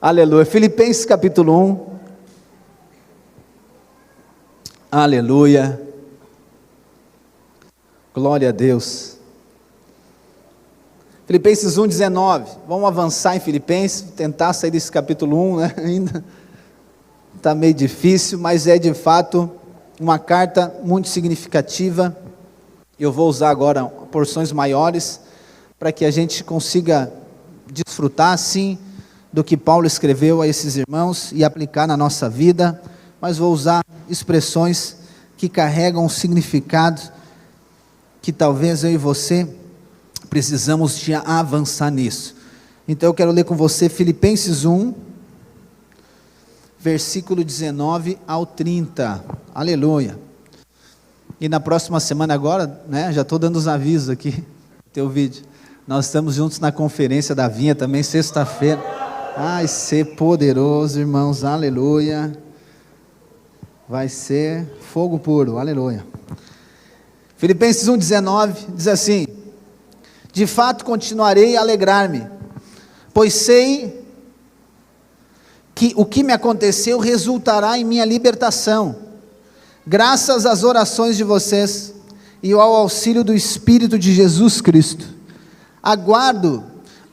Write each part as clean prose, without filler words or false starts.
Aleluia. Filipenses capítulo 1. Aleluia. Glória a Deus. Filipenses 1:19. Vamos avançar em Filipenses, tentar sair desse capítulo 1, né? Ainda está meio difícil, mas é de fato uma carta muito significativa. Eu vou usar agora porções maiores para que a gente consiga desfrutar sim do que Paulo escreveu a esses irmãos e aplicar na nossa vida, mas vou usar expressões que carregam um significado que talvez eu e você precisamos de avançar nisso. Então eu quero ler com você Filipenses 1, versículo 19 ao 30, aleluia. E na próxima semana agora, né, já estou dando os avisos aqui, no teu vídeo, nós estamos juntos na conferência da Vinha também, sexta-feira. Vai ser poderoso, irmãos, aleluia. Vai ser fogo puro, aleluia. Filipenses 1:19 diz assim: de fato continuarei a alegrar-me, pois sei que o que me aconteceu resultará em minha libertação, graças às orações de vocês e ao auxílio do Espírito de Jesus Cristo. Aguardo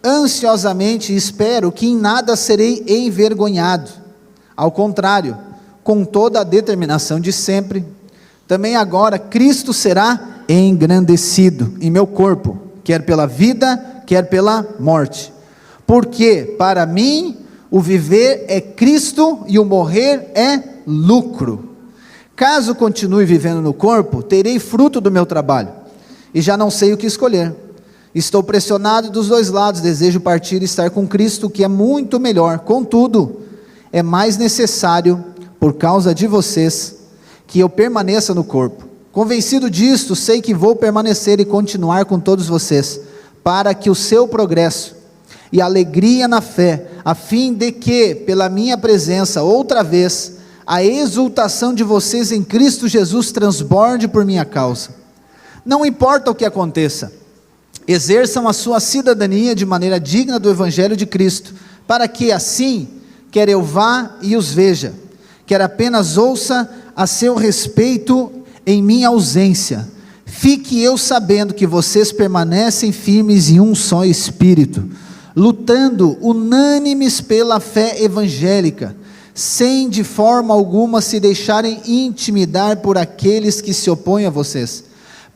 ansiosamente e espero que em nada serei envergonhado, ao contrário, com toda a determinação de sempre, também agora Cristo será engrandecido em meu corpo, quer pela vida, quer pela morte, porque para mim o viver é Cristo e o morrer é lucro. Caso continue vivendo no corpo, terei fruto do meu trabalho, e já não sei o que escolher. Estou pressionado dos dois lados, desejo partir e estar com Cristo, que é muito melhor. Contudo, é mais necessário, por causa de vocês, que eu permaneça no corpo. Convencido disto, sei que vou permanecer e continuar com todos vocês, para que o seu progresso e alegria na fé, a fim de que, pela minha presença, outra vez, a exultação de vocês em Cristo Jesus transborde por minha causa. Não importa o que aconteça, exerçam a sua cidadania de maneira digna do Evangelho de Cristo, para que assim, quer eu vá e os veja, quer apenas ouça a seu respeito em minha ausência, fique eu sabendo que vocês permanecem firmes em um só Espírito, lutando unânimes pela fé evangélica, sem de forma alguma se deixarem intimidar por aqueles que se opõem a vocês.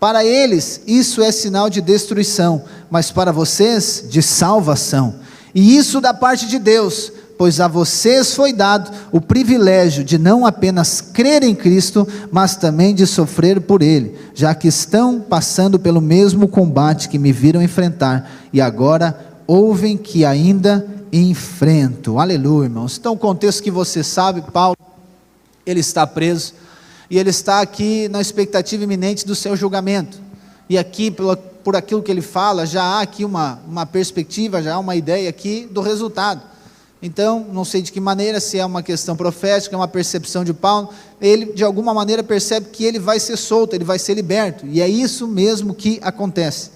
Para eles isso é sinal de destruição, mas para vocês de salvação, e isso da parte de Deus, pois a vocês foi dado o privilégio de não apenas crer em Cristo, mas também de sofrer por Ele, já que estão passando pelo mesmo combate que me viram enfrentar, e agora ouvem que ainda enfrento. Aleluia, irmãos. Então o contexto que você sabe, Paulo, ele está preso, e ele está aqui na expectativa iminente do seu julgamento, e aqui por aquilo que ele fala, já há aqui uma perspectiva, já há uma ideia aqui do resultado. Então, não sei de que maneira, se é uma questão profética, é uma percepção de Paulo, ele de alguma maneira percebe que ele vai ser solto, ele vai ser liberto, e é isso mesmo que acontece.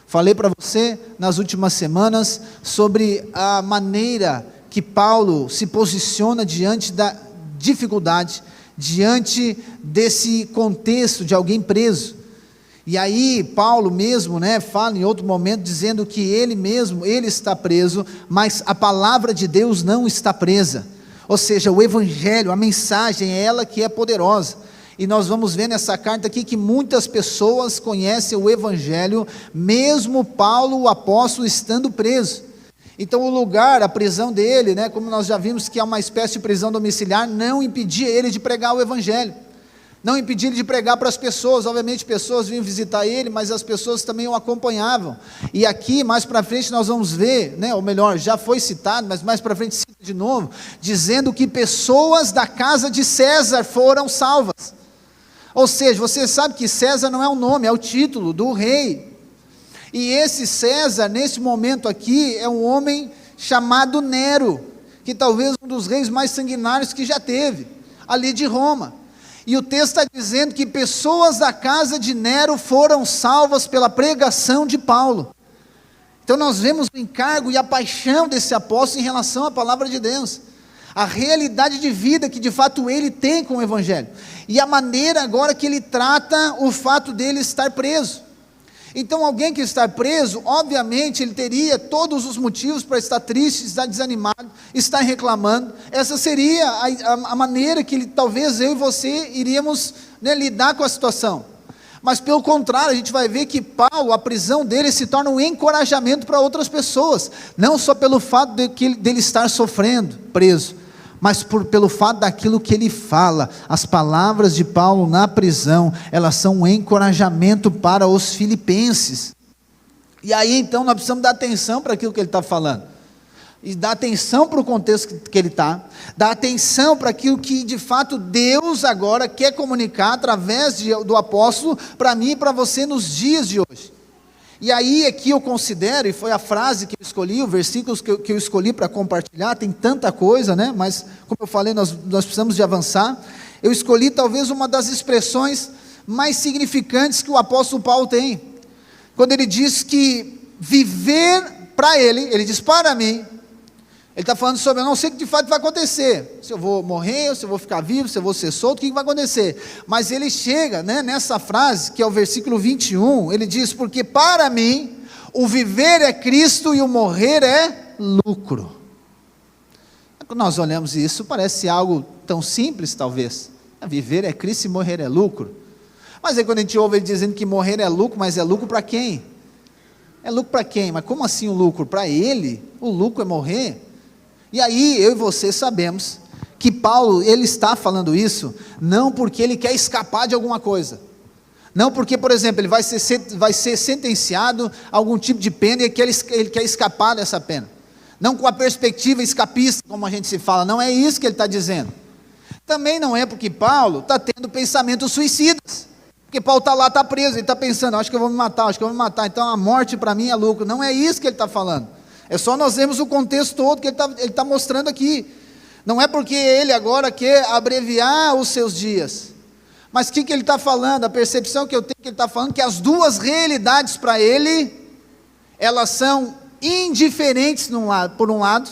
Falei para você nas últimas semanas sobre a maneira que Paulo se posiciona diante da dificuldade, diante desse contexto de alguém preso. E aí Paulo mesmo, né, fala em outro momento dizendo que ele mesmo, ele está preso, mas a palavra de Deus não está presa, ou seja, o Evangelho, a mensagem é ela que é poderosa. E nós vamos ver nessa carta aqui que muitas pessoas conhecem o Evangelho, mesmo Paulo, o apóstolo, estando preso. Então o lugar, a prisão dele, né, como nós já vimos que é uma espécie de prisão domiciliar, não impedia ele de pregar o Evangelho, não impedia ele de pregar para as pessoas. Obviamente pessoas vinham visitar ele, mas as pessoas também o acompanhavam. E aqui mais para frente nós vamos ver, né, ou melhor, já foi citado, mas mais para frente cita de novo, dizendo que pessoas da casa de César foram salvas. Ou seja, você sabe que César não é o nome, é o título do rei. E esse César, nesse momento aqui, é um homem chamado Nero, que talvez um dos reis mais sanguinários que já teve, ali de Roma. E o texto está dizendo que pessoas da casa de Nero foram salvas pela pregação de Paulo. Então nós vemos o encargo e a paixão desse apóstolo em relação à palavra de Deus, a realidade de vida que de fato ele tem com o Evangelho, e a maneira agora que ele trata o fato dele estar preso. Então alguém que está preso, obviamente ele teria todos os motivos para estar triste, estar desanimado, estar reclamando. Essa seria a maneira que talvez eu e você iríamos, né, lidar com a situação. Mas pelo contrário, a gente vai ver que Paulo, a prisão dele se torna um encorajamento para outras pessoas, não só pelo fato dele estar sofrendo, preso, mas pelo fato daquilo que ele fala. As palavras de Paulo na prisão, elas são um encorajamento para os filipenses. E aí então nós precisamos dar atenção para aquilo que ele está falando, e dar atenção para o contexto que ele está, dar atenção para aquilo que de fato Deus agora quer comunicar através do apóstolo para mim e para você nos dias de hoje. E aí aqui eu considero, e foi a frase que eu escolhi, os versículos que eu escolhi para compartilhar, tem tanta coisa, né? Mas como eu falei, nós precisamos de avançar. Eu escolhi talvez uma das expressões mais significantes que o apóstolo Paulo tem, quando ele diz que viver para ele diz para mim, ele está falando sobre, eu não sei o que de fato vai acontecer, se eu vou morrer, se eu vou ficar vivo, se eu vou ser solto, o que vai acontecer? Mas ele chega, né, nessa frase, que é o versículo 21, ele diz, porque para mim, o viver é Cristo e o morrer é lucro. Quando nós olhamos isso, parece algo tão simples talvez, viver é Cristo e morrer é lucro. Mas aí quando a gente ouve ele dizendo que morrer é lucro, mas é lucro para quem? É lucro para quem? Mas como assim o lucro? Para ele, o lucro é morrer? E aí eu e você sabemos que Paulo, ele está falando isso, não porque ele quer escapar de alguma coisa, não porque, por exemplo, ele vai ser sentenciado a algum tipo de pena e ele quer escapar dessa pena, não com a perspectiva escapista, como a gente se fala, não é isso que ele está dizendo. Também não é porque Paulo está tendo pensamentos suicidas, porque Paulo está lá, está preso, ele está pensando, acho que eu vou me matar, então a morte para mim é lucro. Não é isso que ele está falando. É só nós vemos o contexto todo que ele está mostrando aqui. Não é porque ele agora quer abreviar os seus dias, mas o que ele está falando? A percepção que eu tenho que ele está falando que as duas realidades para ele, elas são indiferentes por um lado,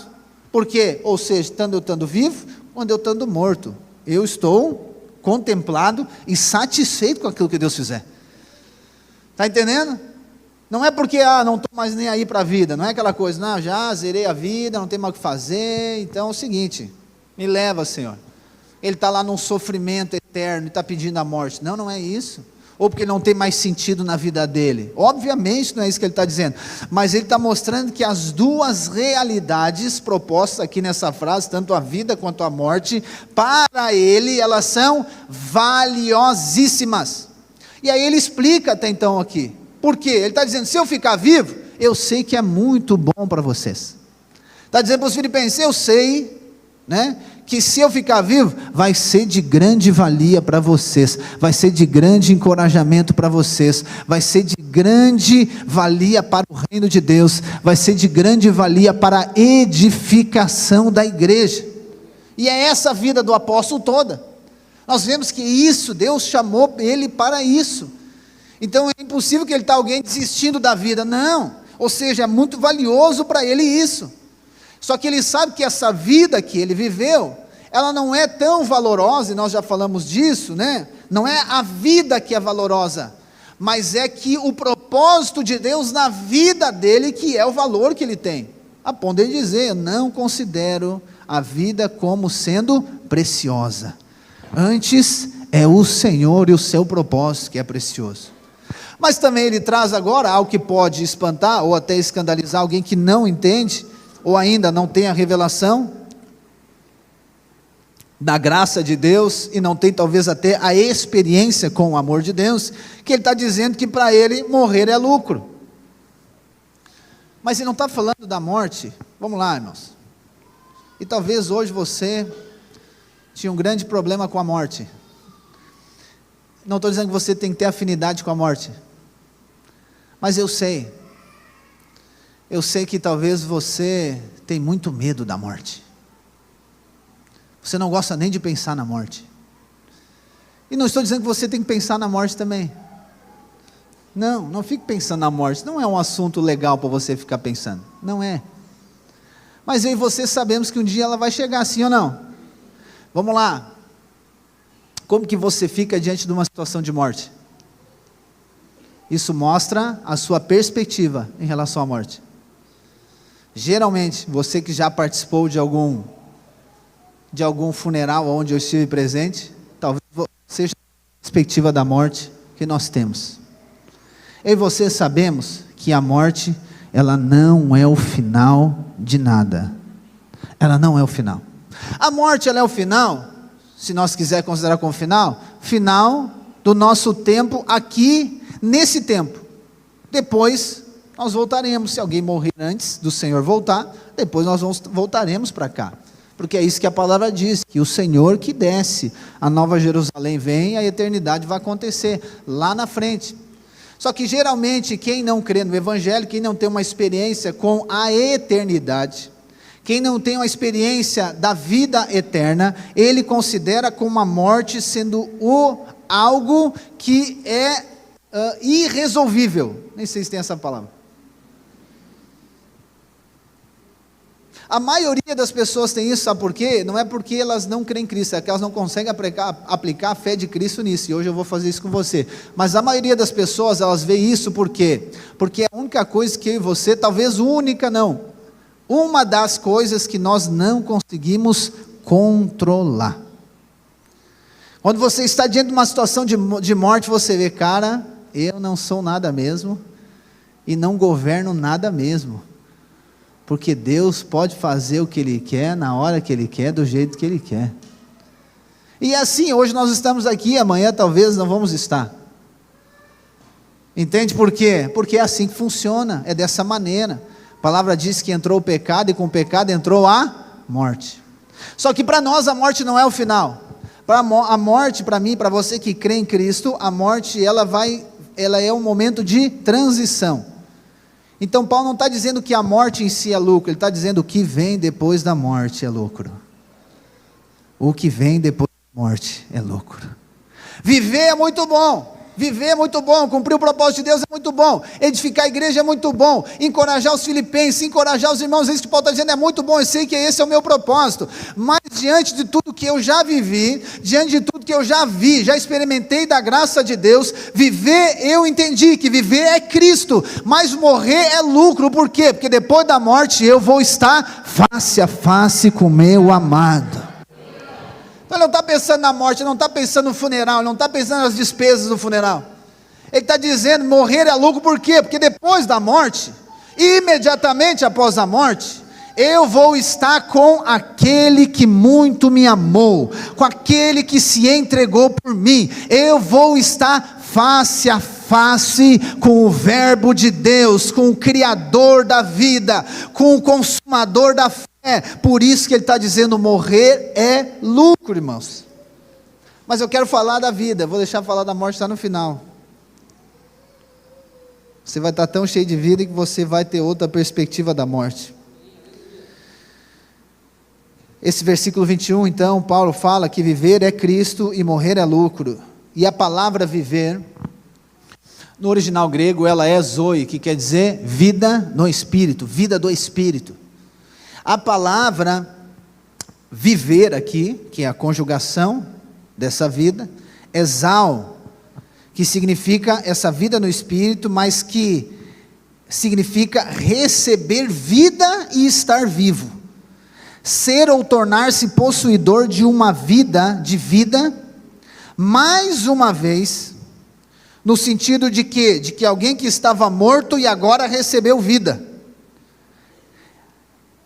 porque, ou seja, eu estando vivo, quando eu estando morto, eu estou contemplado e satisfeito com aquilo que Deus fizer. Está entendendo? Não é porque, não estou mais nem aí para a vida, não é aquela coisa, não, já zerei a vida, não tem mais o que fazer, então é o seguinte, me leva, Senhor. Ele está lá num sofrimento eterno e está pedindo a morte. Não, não é isso. Ou porque não tem mais sentido na vida dele. Obviamente não é isso que ele está dizendo, mas ele está mostrando que as duas realidades propostas aqui nessa frase, tanto a vida quanto a morte, para ele elas são valiosíssimas. E aí ele explica até então aqui, por quê? Ele está dizendo, se eu ficar vivo, eu sei que é muito bom para vocês. Está dizendo para os filipenses, eu sei, né, que se eu ficar vivo, vai ser de grande valia para vocês, vai ser de grande encorajamento para vocês, vai ser de grande valia para o reino de Deus, vai ser de grande valia para a edificação da igreja. E é essa a vida do apóstolo toda. Nós vemos que isso, Deus chamou ele para isso. Então é impossível que ele está alguém desistindo da vida, não, ou seja, é muito valioso para ele isso. Só que ele sabe que essa vida que ele viveu, ela não é tão valorosa, e nós já falamos disso, né? Não é a vida que é valorosa, mas é que o propósito de Deus na vida dele, que é o valor que ele tem, a ponto de dizer, eu não considero a vida como sendo preciosa, antes é o Senhor e o seu propósito que é precioso. Mas também ele traz agora algo que pode espantar, ou até escandalizar alguém que não entende, ou ainda não tem a revelação da graça de Deus, e não tem talvez até a experiência com o amor de Deus, que ele está dizendo que para ele morrer é lucro. Mas ele não está falando da morte. Vamos lá, irmãos, e talvez hoje você tinha um grande problema com a morte. Não estou dizendo que você tem que ter afinidade com a morte, mas eu sei que talvez você tem muito medo da morte, você não gosta nem de pensar na morte, e não estou dizendo que você tem que pensar na morte também, Não, não fique pensando na morte, não é um assunto legal para você ficar pensando, não é. Mas eu e você sabemos que um dia ela vai chegar, sim ou não? Vamos lá, como que você fica diante de uma situação de morte? Isso mostra a sua perspectiva em relação à morte. Geralmente, você que já participou de algum funeral onde eu estive presente, talvez seja a perspectiva da morte que nós temos. Eu e você sabemos que a morte, ela não é o final de nada. Ela não é o final. A morte, ela é o final, se nós quisermos considerar como final do nosso tempo aqui, nesse tempo. Depois, nós voltaremos. Se alguém morrer antes do Senhor voltar, depois nós voltaremos para cá. Porque é isso que a palavra diz, que o Senhor que desce, a Nova Jerusalém vem, a eternidade vai acontecer lá na frente. Só que geralmente quem não crê no Evangelho, quem não tem uma experiência com a eternidade, quem não tem uma experiência da vida eterna, ele considera como a morte sendo algo que é irresolvível. Nem sei se tem essa palavra. A maioria das pessoas tem isso, sabe por quê? Não é porque elas não creem em Cristo, é que elas não conseguem aplicar a fé de Cristo nisso, e hoje eu vou fazer isso com você. Mas a maioria das pessoas, elas veem isso por quê? Porque é a única coisa que eu e você, talvez única não, uma das coisas que nós não conseguimos controlar. Quando você está diante de uma situação de morte, você vê, cara, eu não sou nada mesmo, e não governo nada mesmo. Porque Deus pode fazer o que Ele quer, na hora que Ele quer, do jeito que Ele quer. E assim, hoje nós estamos aqui, amanhã talvez não vamos estar. Entende por quê? Porque é assim que funciona, é dessa maneira. A palavra diz que entrou o pecado, e com o pecado entrou a morte. Só que para nós a morte não é o final. A morte, para mim, para você que crê em Cristo, a morte ela é um momento de transição. Então Paulo não está dizendo que a morte em si é lucro, ele está dizendo o que vem depois da morte é lucro. O que vem depois da morte é lucro. Viver é muito bom, cumprir o propósito de Deus é muito bom, edificar a igreja é muito bom, encorajar os filipenses, encorajar os irmãos, isso que Paulo está dizendo é muito bom, eu sei que esse é o meu propósito, mas diante de tudo que eu já vivi, diante de tudo que eu já vi, já experimentei da graça de Deus, viver, eu entendi que viver é Cristo, mas morrer é lucro. Por quê? Porque depois da morte eu vou estar face a face com meu amado. Ele não está pensando na morte, não está pensando no funeral, não está pensando nas despesas do funeral. Ele está dizendo, morrer é lucro, por quê? Porque depois da morte, imediatamente após a morte, eu vou estar com aquele que muito me amou, com aquele que se entregou por mim, eu vou estar face a face com o verbo de Deus, com o Criador da vida, com o consumador da fé. Por isso que ele está dizendo, morrer é lucro, irmãos. Mas eu quero falar da vida, vou deixar falar da morte, está no final. Você vai estar tão cheio de vida que você vai ter outra perspectiva da morte. Esse versículo 21, então, Paulo fala que viver é Cristo e morrer é lucro. E a palavra viver, no original grego, ela é zoe, que quer dizer vida no Espírito, vida do Espírito. A palavra viver aqui, que é a conjugação dessa vida, é zal, que significa essa vida no Espírito, mas que significa receber vida e estar vivo. Ser ou tornar-se possuidor de uma vida, mais uma vez, no sentido de quê? De que alguém que estava morto e agora recebeu vida.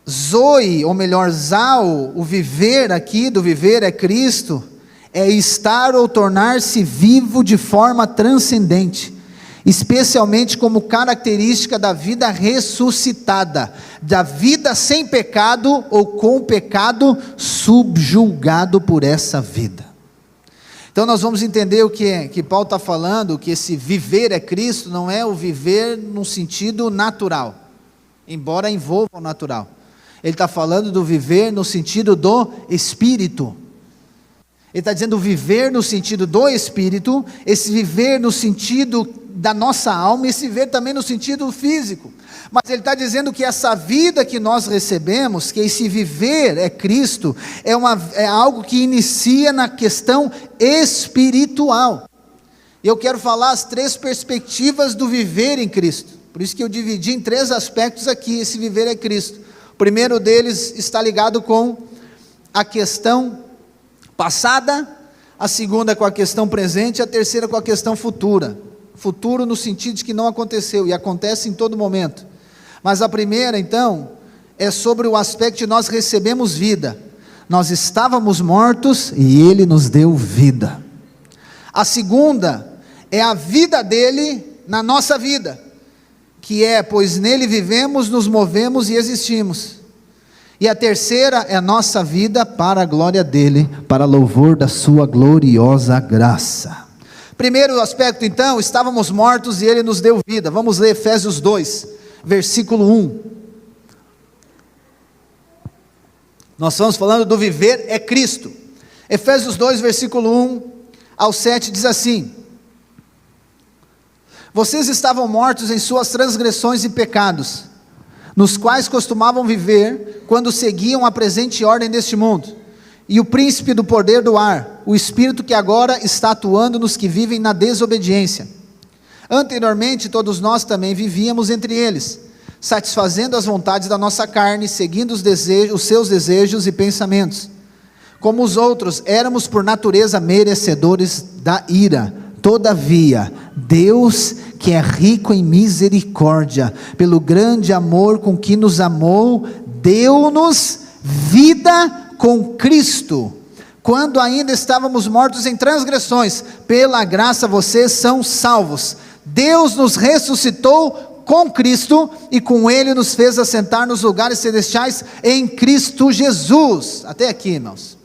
Zoe, ou melhor, zal, o viver aqui, do viver é Cristo, é estar ou tornar-se vivo de forma transcendente, especialmente como característica da vida ressuscitada, da vida sem pecado ou com pecado subjugado por essa vida. Então nós vamos entender o que Paulo está falando, que esse viver é Cristo, não é o viver num sentido natural, embora envolva o natural. Ele está falando do viver no sentido do Espírito. Ele está dizendo viver no sentido do Espírito, esse viver no sentido da nossa alma, e esse viver também no sentido físico. Mas ele está dizendo que essa vida que nós recebemos, que esse viver é Cristo, é algo que inicia na questão espiritual. Eu quero falar as 3 perspectivas do viver em Cristo. Por isso que eu dividi em 3 aspectos aqui, esse viver é Cristo. O primeiro deles está ligado com a questão passada, a segunda com a questão presente, a terceira com a questão futura. Futuro no sentido de que não aconteceu, e acontece em todo momento. Mas a primeira, então, é sobre o aspecto de nós recebemos vida. Nós estávamos mortos e Ele nos deu vida. A segunda é a vida dele na nossa vida, que é, pois nele vivemos, nos movemos e existimos. E a terceira é a nossa vida para a glória dele, para louvor da sua gloriosa graça. Primeiro aspecto, então, estávamos mortos e ele nos deu vida. Vamos ler Efésios 2, versículo 1. Nós estamos falando do viver é Cristo. Efésios 2, versículo 1 ao 7 diz assim: vocês estavam mortos em suas transgressões e pecados, nos quais costumavam viver, quando seguiam a presente ordem deste mundo, e o príncipe do poder do ar, o espírito que agora está atuando nos que vivem na desobediência. Anteriormente todos nós também vivíamos entre eles, satisfazendo as vontades da nossa carne, seguindo os seus desejos e pensamentos. Como os outros, éramos por natureza merecedores da ira. Todavia, Deus, que é rico em misericórdia, pelo grande amor com que nos amou, deu-nos vida com Cristo, quando ainda estávamos mortos em transgressões. Pela graça vocês são salvos. Deus nos ressuscitou com Cristo, e com Ele nos fez assentar nos lugares celestiais em Cristo Jesus. Até aqui, irmãos.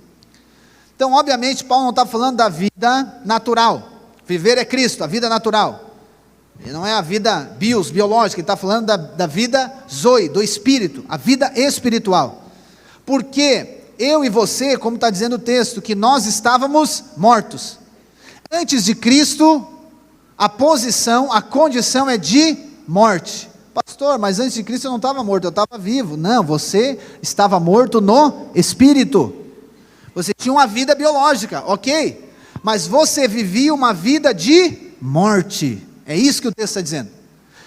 Então, obviamente, Paulo não está falando da vida natural. Viver é Cristo, a vida natural. E não é a vida biológica, ele está falando da vida zoe, do espírito, a vida espiritual. Porque eu e você, como está dizendo o texto, que nós estávamos mortos. Antes de Cristo, a condição é de morte. Pastor, mas antes de Cristo eu não estava morto, eu estava vivo. Não, você estava morto no espírito. Você tinha uma vida biológica, ok? Mas você vivia uma vida de morte. É isso que o texto está dizendo.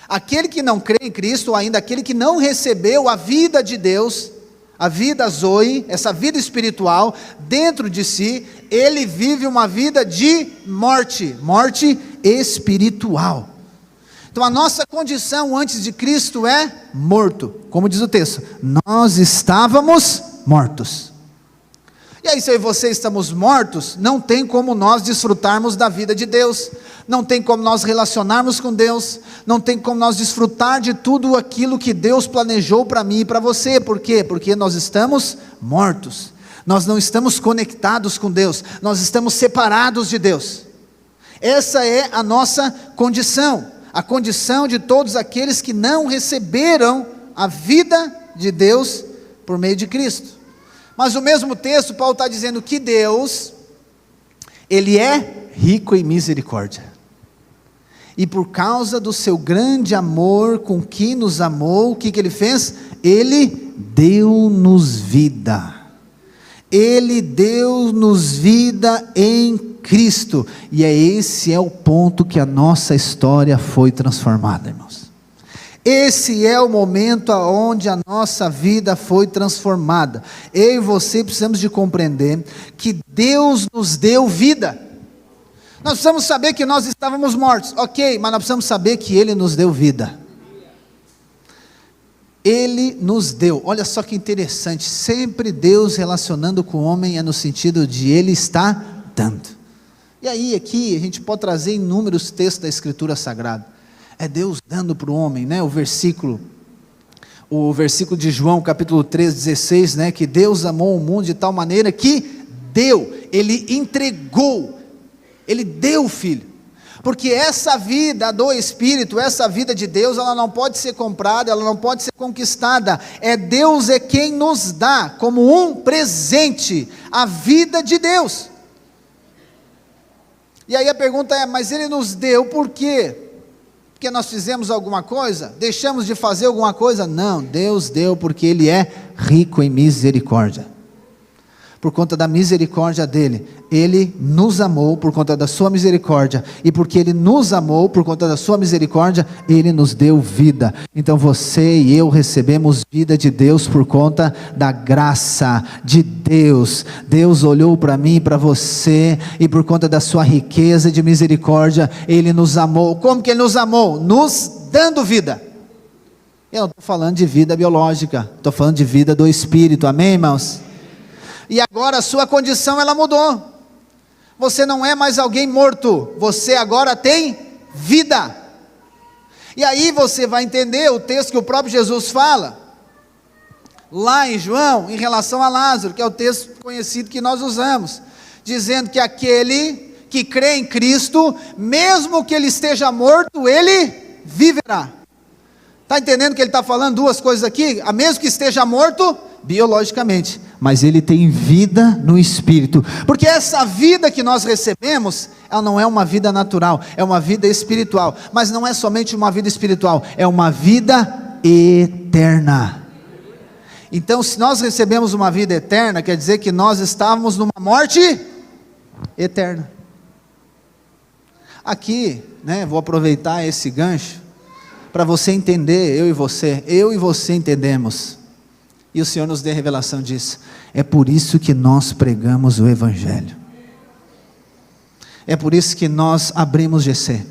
Aquele que não crê em Cristo, ou ainda aquele que não recebeu a vida de Deus, a vida zoe, essa vida espiritual, dentro de si, ele vive uma vida de morte espiritual. Então a nossa condição antes de Cristo é morto, como diz o texto, nós estávamos mortos. E aí, se eu e você estamos mortos, não tem como nós desfrutarmos da vida de Deus, não tem como nós relacionarmos com Deus, não tem como nós desfrutar de tudo aquilo que Deus planejou para mim e para você. Por quê? Porque nós estamos mortos, nós não estamos conectados com Deus, nós estamos separados de Deus. Essa é a nossa condição, a condição de todos aqueles que não receberam a vida de Deus por meio de Cristo. Mas o mesmo texto, Paulo está dizendo que Deus, Ele é rico em misericórdia, e por causa do seu grande amor com que nos amou, o que Ele fez? Ele deu-nos vida, Ele deu-nos vida em Cristo, e esse é o ponto que a nossa história foi transformada, irmãos. Esse é o momento onde a nossa vida foi transformada. Eu e você precisamos de compreender que Deus nos deu vida. Nós precisamos saber que nós estávamos mortos, ok, mas nós precisamos saber que Ele nos deu vida. Ele nos deu, olha só que interessante, sempre Deus relacionando com o homem é no sentido de Ele está dando. E aí aqui a gente pode trazer inúmeros textos da Escritura Sagrada. É Deus dando para o homem, né? O versículo de João, capítulo 3:16, né? Que Deus amou o mundo de tal maneira que deu, Ele entregou, Ele deu o Filho, porque essa vida do Espírito, essa vida de Deus, ela não pode ser comprada, ela não pode ser conquistada, Deus é quem nos dá, como um presente, a vida de Deus. E aí a pergunta é, mas Ele nos deu por quê? porque nós fizemos alguma coisa, deixamos de fazer alguma coisa. Não, Deus deu porque Ele é rico em misericórdia. Por conta da misericórdia dEle, Ele nos amou por conta da sua misericórdia, e porque Ele nos amou por conta da sua misericórdia, Ele nos deu vida. Então você e eu recebemos vida de Deus por conta da graça de Deus. Deus olhou para mim e para você, e por conta da sua riqueza de misericórdia, Ele nos amou. Como que Ele nos amou? Nos dando vida. Eu não estou falando de vida biológica, estou falando de vida do Espírito, amém, irmãos? E agora a sua condição ela mudou. Você não é mais alguém morto, você agora tem vida. E aí você vai entender o texto que o próprio Jesus fala, lá em João, em relação a Lázaro, que é o texto conhecido que nós usamos, dizendo que aquele que crê em Cristo, mesmo que ele esteja morto, ele viverá. Está entendendo que ele está falando duas coisas aqui? A mesmo que esteja morto, biologicamente, mas ele tem vida no Espírito, porque essa vida que nós recebemos, ela não é uma vida natural, é uma vida espiritual, mas não é somente uma vida espiritual, é uma vida eterna. Então se nós recebemos uma vida eterna, quer dizer que nós estávamos numa morte eterna. Aqui, vou aproveitar esse gancho, para você entender, eu e você entendemos, e o Senhor nos dê revelação disso. É por isso que nós pregamos o Evangelho, é por isso que nós abrimos GC,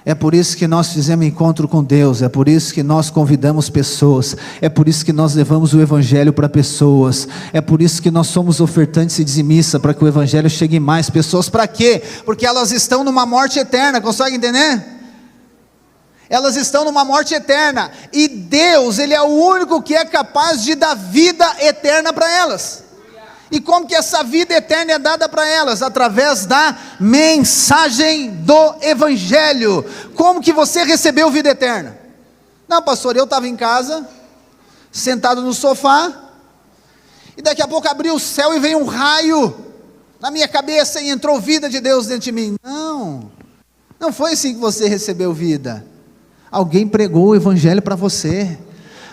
é por isso que nós fizemos encontro com Deus, é por isso que nós convidamos pessoas, é por isso que nós levamos o Evangelho para pessoas, é por isso que nós somos ofertantes e dizimistas, para que o Evangelho chegue em mais pessoas. Para quê? Porque elas estão numa morte eterna, consegue entender? Elas estão numa morte eterna, e Deus, Ele é o único que é capaz de dar vida eterna para elas. E como que essa vida eterna é dada para elas? Através da mensagem do Evangelho. Como que você recebeu vida eterna? Não, pastor, eu estava em casa, sentado no sofá, e daqui a pouco abriu o céu e veio um raio na minha cabeça e entrou vida de Deus dentro de mim. Não foi assim que você recebeu vida. Alguém pregou o Evangelho para você,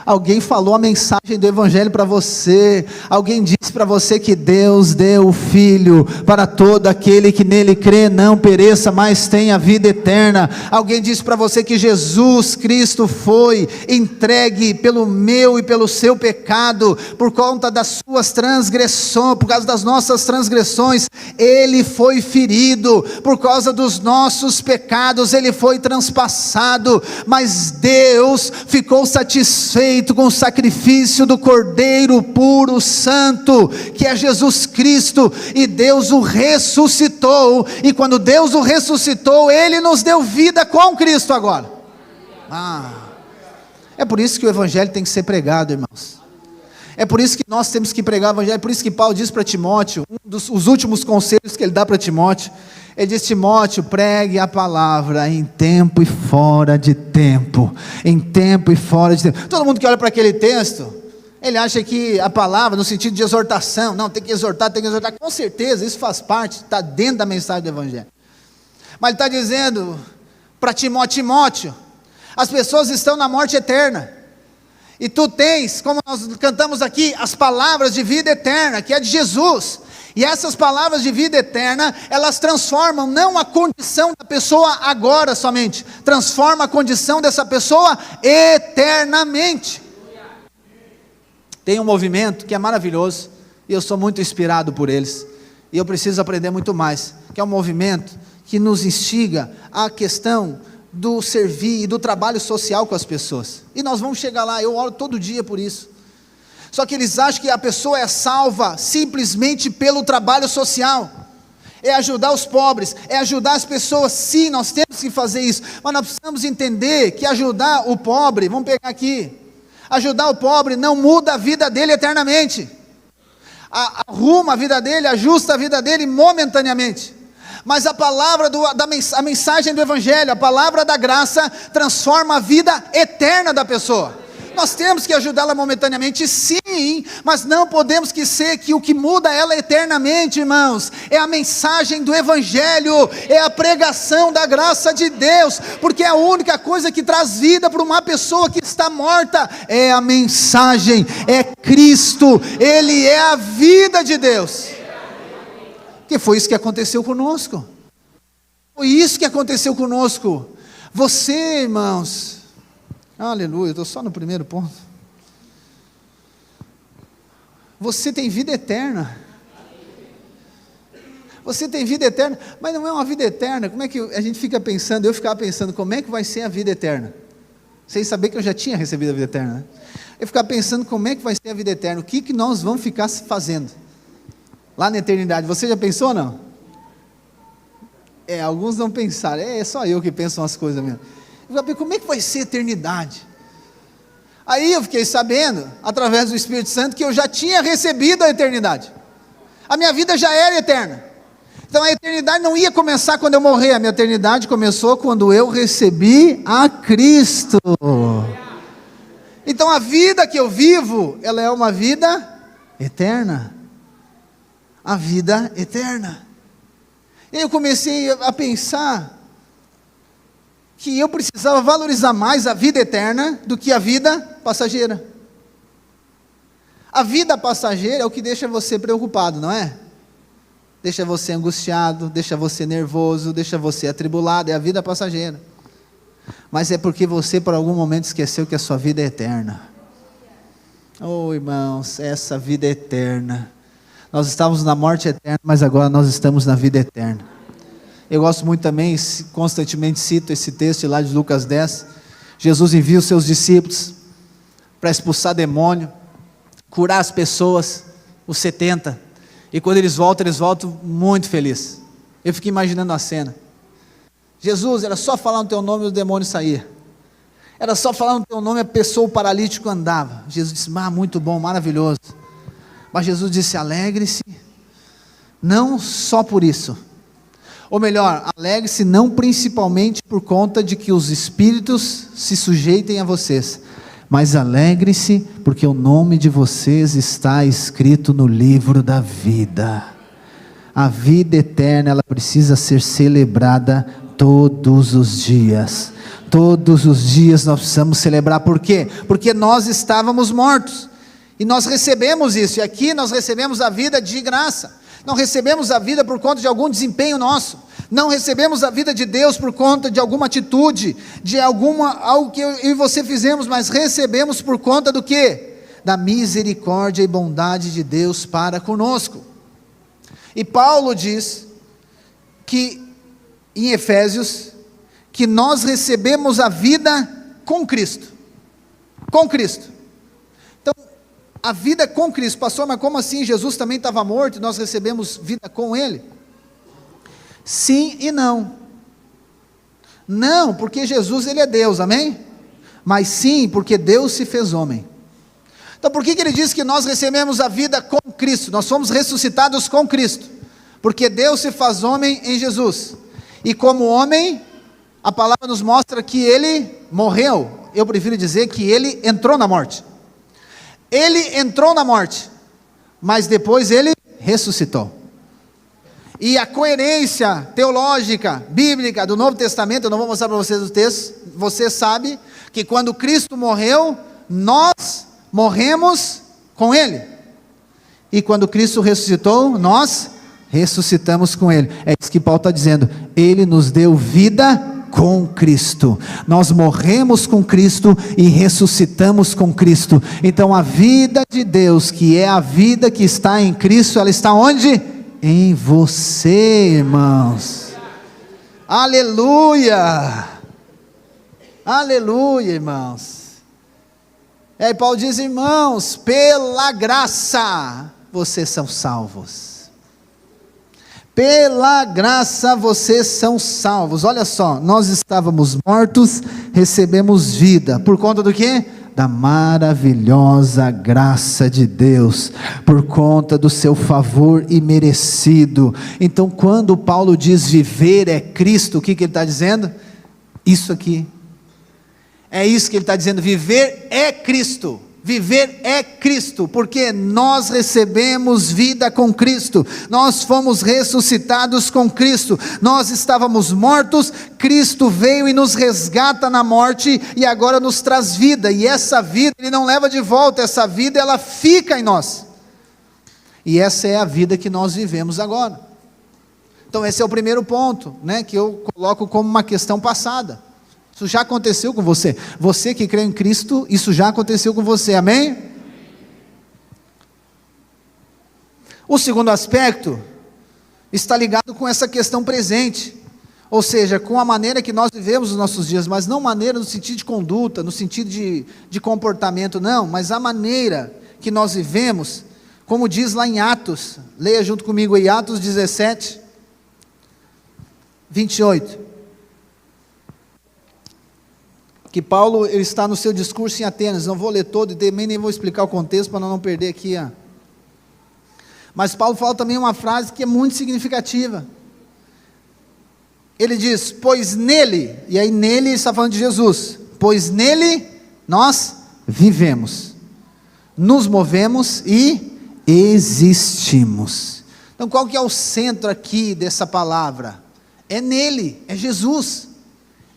alguém falou a mensagem do Evangelho para você, alguém disse para você que Deus deu o Filho para todo aquele que nele crê, não pereça, mas tenha vida eterna. Alguém disse para você que Jesus Cristo foi entregue pelo meu e pelo seu pecado, por conta das suas transgressões, por causa das nossas transgressões, Ele foi ferido, por causa dos nossos pecados, Ele foi transpassado, mas Deus ficou satisfeito com o sacrifício do Cordeiro puro, santo, que é Jesus Cristo, e Deus o ressuscitou, e quando Deus o ressuscitou, Ele nos deu vida com Cristo agora. É por isso que o Evangelho tem que ser pregado, irmãos. É por isso que nós temos que pregar o Evangelho. É por isso que Paulo diz para Timóteo, os últimos conselhos que ele dá para Timóteo, ele diz: Timóteo, pregue a palavra em tempo e fora de tempo, em tempo e fora de tempo. Todo mundo que olha para aquele texto, ele acha que a palavra no sentido de exortação, não, tem que exortar, com certeza, isso faz parte, está dentro da mensagem do Evangelho, mas ele está dizendo para Timóteo, as pessoas estão na morte eterna, e tu tens, como nós cantamos aqui, as palavras de vida eterna, que é de Jesus. E essas palavras de vida eterna, elas transformam não a condição da pessoa agora somente, transforma a condição dessa pessoa eternamente. Tem um movimento que é maravilhoso, e eu sou muito inspirado por eles, e eu preciso aprender muito mais, que é um movimento que nos instiga à questão do servir e do trabalho social com as pessoas, e nós vamos chegar lá, eu oro todo dia por isso. Só que eles acham que a pessoa é salva simplesmente pelo trabalho social, é ajudar os pobres, é ajudar as pessoas. Sim, nós temos que fazer isso, mas nós precisamos entender que ajudar o pobre, vamos pegar aqui, ajudar o pobre não muda a vida dele eternamente, arruma a vida dele, ajusta a vida dele momentaneamente, mas a palavra a mensagem do Evangelho, a palavra da graça, transforma a vida eterna da pessoa. Nós temos que ajudá-la momentaneamente, sim, mas não podemos esquecer que o que muda ela eternamente, irmãos, é a mensagem do Evangelho, é a pregação da graça de Deus, porque a única coisa que traz vida para uma pessoa que está morta é a mensagem, é Cristo, Ele é a vida de Deus. Que foi isso que aconteceu conosco. Foi isso que aconteceu conosco. Você, irmãos, aleluia, eu estou só no primeiro ponto. Você tem vida eterna. Você tem vida eterna, mas não é uma vida eterna. Como é que a gente fica pensando? Eu ficava pensando, como é que vai ser a vida eterna? Sem saber que eu já tinha recebido a vida eterna, né? Eu ficava pensando, como é que vai ser a vida eterna? O que nós vamos ficar fazendo lá na eternidade? Você já pensou ou não? Alguns não pensaram, é só eu que penso umas coisas mesmo. Eu falei, como é que vai ser a eternidade? Aí eu fiquei sabendo, através do Espírito Santo, que eu já tinha recebido a eternidade. A minha vida já era eterna. Então a eternidade não ia começar quando eu morrer, a minha eternidade começou quando eu recebi a Cristo. Então a vida que eu vivo, ela é uma vida eterna. A vida eterna. E eu comecei a pensar que eu precisava valorizar mais a vida eterna do que a vida passageira. A vida passageira é o que deixa você preocupado, não é? Deixa você angustiado, deixa você nervoso, deixa você atribulado, é a vida passageira. Mas é porque você por algum momento esqueceu que a sua vida é eterna. Oh, irmãos, essa vida é eterna. Nós estávamos na morte eterna, mas agora nós estamos na vida eterna. Eu gosto muito também, constantemente cito esse texto lá de Lucas 10. Jesus envia os seus discípulos para expulsar demônio, curar as pessoas, os 70. E quando eles voltam muito felizes. Eu fico imaginando a cena. Jesus, era só falar no teu nome e o demônio saía. Era só falar no teu nome e a pessoa, o paralítico andava. Jesus disse, muito bom, maravilhoso. Mas Jesus disse, alegre-se, não só por isso, ou melhor, alegre-se não principalmente por conta de que os espíritos se sujeitem a vocês, mas alegre-se porque o nome de vocês está escrito no livro da vida. A vida eterna, ela precisa ser celebrada todos os dias. Todos os dias nós precisamos celebrar, por quê? Porque nós estávamos mortos. E nós recebemos isso, e aqui nós recebemos a vida de graça. Não recebemos a vida por conta de algum desempenho nosso. Não recebemos a vida de Deus por conta de alguma atitude, de algo que eu e você fizemos, mas recebemos por conta do quê? Da misericórdia e bondade de Deus para conosco. E Paulo diz que em Efésios, que nós recebemos a vida com Cristo. Com Cristo. A vida com Cristo. Pastor, mas como assim? Jesus também estava morto e nós recebemos vida com Ele? Sim e não. Não, porque Jesus Ele é Deus, amém? Mas sim, porque Deus se fez homem. Então por que ele diz que nós recebemos a vida com Cristo? Nós fomos ressuscitados com Cristo, porque Deus se faz homem em Jesus. E como homem, a palavra nos mostra que Ele morreu. Eu prefiro dizer que Ele entrou na morte. Ele entrou na morte, mas depois Ele ressuscitou. E a coerência teológica, bíblica do Novo Testamento, eu não vou mostrar para vocês o texto, você sabe que quando Cristo morreu, nós morremos com Ele. E quando Cristo ressuscitou, nós ressuscitamos com Ele. É isso que Paulo está dizendo, Ele nos deu vida com Cristo, nós morremos com Cristo e ressuscitamos com Cristo. Então a vida de Deus, que é a vida que está em Cristo, ela está onde? Em você, irmãos. Aleluia, aleluia, irmãos. E aí Paulo diz, irmãos, pela graça vocês são salvos. Pela graça vocês são salvos. Olha só, nós estávamos mortos, recebemos vida. Por conta do quê? Da maravilhosa graça de Deus. Por conta do seu favor imerecido. Então quando Paulo diz viver é Cristo, o que ele está dizendo? Isso aqui. É isso que ele está dizendo, viver é Cristo. Viver é Cristo, porque nós recebemos vida com Cristo, nós fomos ressuscitados com Cristo, nós estávamos mortos, Cristo veio e nos resgata na morte, e agora nos traz vida, e essa vida Ele não leva de volta, essa vida ela fica em nós, e essa é a vida que nós vivemos agora. Então esse é o primeiro ponto, né, que eu coloco como uma questão passada. Isso já aconteceu com você. Você que crê em Cristo, isso já aconteceu com você, amém? O segundo aspecto está ligado com essa questão presente, ou seja, com a maneira que nós vivemos os nossos dias, mas não maneira no sentido de conduta, no sentido de comportamento, não, mas a maneira que nós vivemos, como diz lá em Atos, leia junto comigo aí, Atos 17, 28. Que Paulo ele está no seu discurso em Atenas, não vou ler todo e também nem vou explicar o contexto para não perder aqui. Mas Paulo fala também uma frase que é muito significativa. Ele diz, pois nele, e aí nele ele está falando de Jesus, pois nele nós vivemos, nos movemos e existimos. Então qual que é o centro aqui dessa palavra? É nele, é Jesus,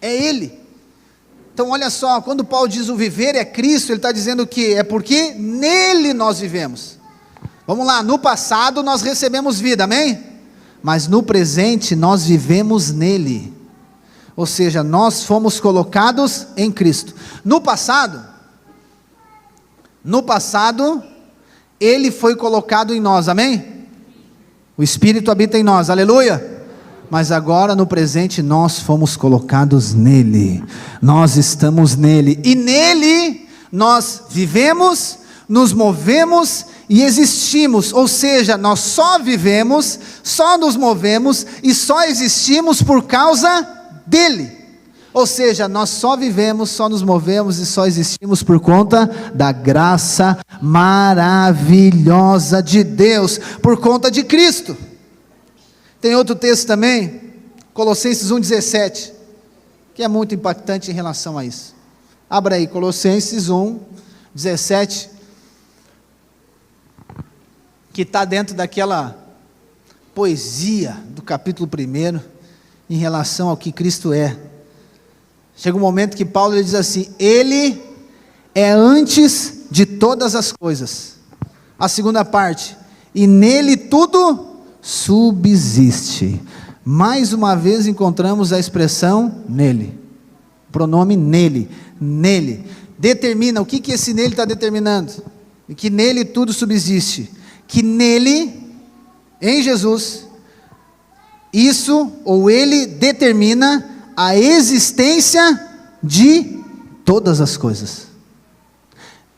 é Ele. Então olha só, quando Paulo diz o viver é Cristo, ele está dizendo que é porque nele nós vivemos. Vamos lá, no passado nós recebemos vida, amém? Mas no presente nós vivemos nele, ou seja, nós fomos colocados em Cristo. No passado, Ele foi colocado em nós, amém? O Espírito habita em nós, aleluia. Mas agora no presente nós fomos colocados nele, nós estamos nele, e nele nós vivemos, nos movemos e existimos, ou seja, nós só vivemos, só nos movemos e só existimos por causa dele, ou seja, nós só vivemos, só nos movemos e só existimos por conta da graça maravilhosa de Deus, por conta de Cristo. Tem outro texto também, Colossenses 1,17, que é muito impactante em relação a isso. Abra aí, Colossenses 1,17, que está dentro daquela poesia do capítulo 1, em relação ao que Cristo é. Chega um momento que Paulo ele diz assim, Ele é antes de todas as coisas. A segunda parte, e nele tudo subsiste. Mais uma vez encontramos a expressão nele, pronome nele, nele, determina, o que esse nele está determinando? Que nele tudo subsiste, que nele, em Jesus, isso, ou ele determina a existência de todas as coisas.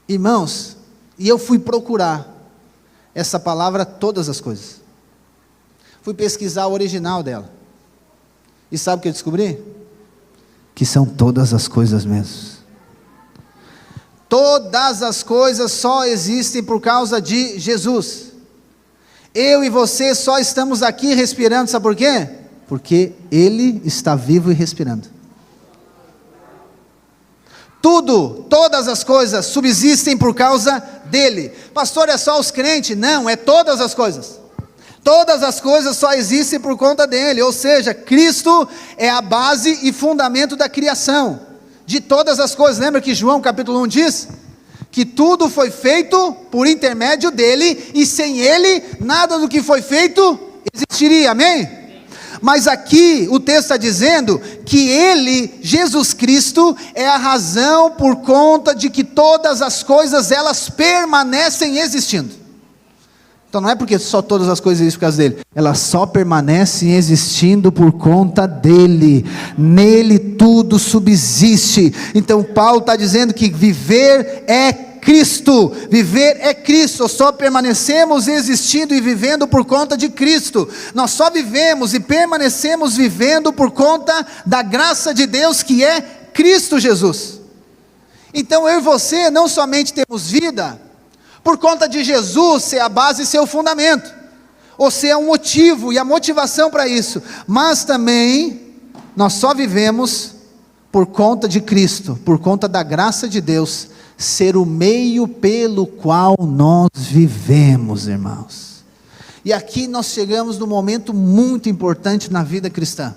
Irmãos, e eu fui procurar essa palavra todas as coisas. Fui pesquisar o original dela. E sabe o que eu descobri? Que são todas as coisas mesmo. Todas as coisas só existem por causa de Jesus. Eu e você só estamos aqui respirando, sabe por quê? Porque Ele está vivo e respirando. Tudo, todas as coisas subsistem por causa dEle. Pastor, é só os crentes? Não, é todas as coisas. Todas as coisas só existem por conta dele, ou seja, Cristo é a base e fundamento da criação, de todas as coisas. Lembra que João capítulo 1 diz? Que tudo foi feito por intermédio dele, e sem ele, nada do que foi feito existiria, amém? Mas aqui o texto está dizendo que ele, Jesus Cristo, é a razão por conta de que todas as coisas elas permanecem existindo. Então não é porque só todas as coisas existem por causa dele, elas só permanecem existindo por conta dele, nele tudo subsiste. Então Paulo está dizendo que viver é Cristo, só permanecemos existindo e vivendo por conta de Cristo, nós só vivemos e permanecemos vivendo por conta da graça de Deus que é Cristo Jesus. Então eu e você não somente temos vida, por conta de Jesus ser a base e ser o fundamento, ou ser o motivo e a motivação para isso, mas também nós só vivemos por conta de Cristo, por conta da graça de Deus, ser o meio pelo qual nós vivemos, irmãos. E aqui nós chegamos num momento muito importante na vida cristã,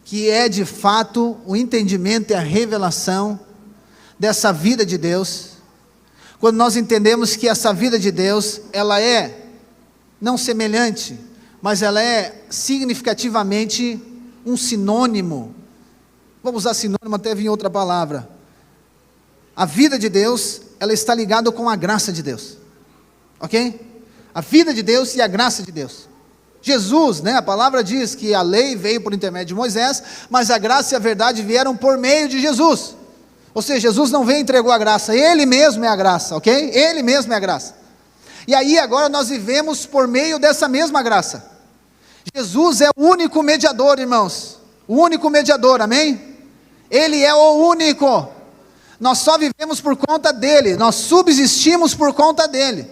que é de fato o entendimento e a revelação dessa vida de Deus, quando nós entendemos que essa vida de Deus, ela é não semelhante, mas ela é significativamente um sinônimo, vamos usar sinônimo até vir outra palavra, a vida de Deus, ela está ligada com a graça de Deus, ok? A vida de Deus e a graça de Deus. Jesus, a palavra diz que a lei veio por intermédio de Moisés, mas a graça e a verdade vieram por meio de Jesus. Ou seja, Jesus não veio e entregou a graça, Ele mesmo é a graça, ok? Ele mesmo é a graça. E aí agora nós vivemos por meio dessa mesma graça. Jesus é o único mediador, irmãos. O único mediador, amém? Ele é o único. Nós só vivemos por conta dEle, nós subsistimos por conta dEle.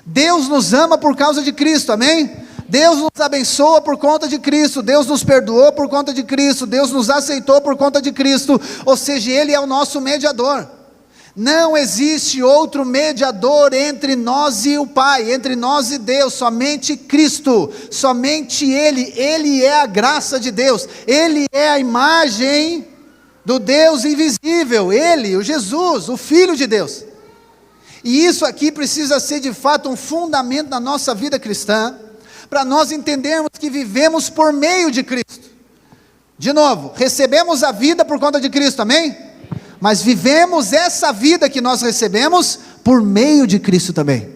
Deus nos ama por causa de Cristo, amém? Deus nos abençoa por conta de Cristo, Deus nos perdoou por conta de Cristo, Deus nos aceitou por conta de Cristo, ou seja, Ele é o nosso mediador. Não existe outro mediador entre nós e o Pai, entre nós e Deus, somente Cristo, somente Ele é a graça de Deus, Ele é a imagem do Deus invisível, Ele, o Jesus, o Filho de Deus. E isso aqui precisa ser de fato um fundamento na nossa vida cristã, para nós entendermos que vivemos por meio de Cristo. De novo, recebemos a vida por conta de Cristo, amém? Mas vivemos essa vida que nós recebemos por meio de Cristo também.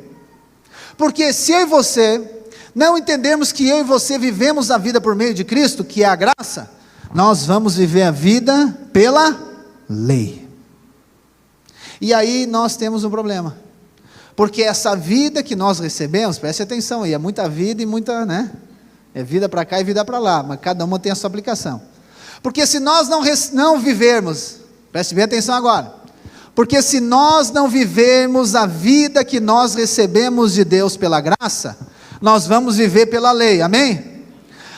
Porque se eu e você não entendermos que eu e você vivemos a vida por meio de Cristo, que é a graça, nós vamos viver a vida pela lei. E aí nós temos um problema, porque essa vida que nós recebemos, preste atenção aí, é muita vida e muita, é vida para cá e vida para lá, mas cada uma tem a sua aplicação. Porque se nós não vivermos, preste bem atenção agora, porque se nós não vivermos a vida que nós recebemos de Deus pela graça, nós vamos viver pela lei, amém?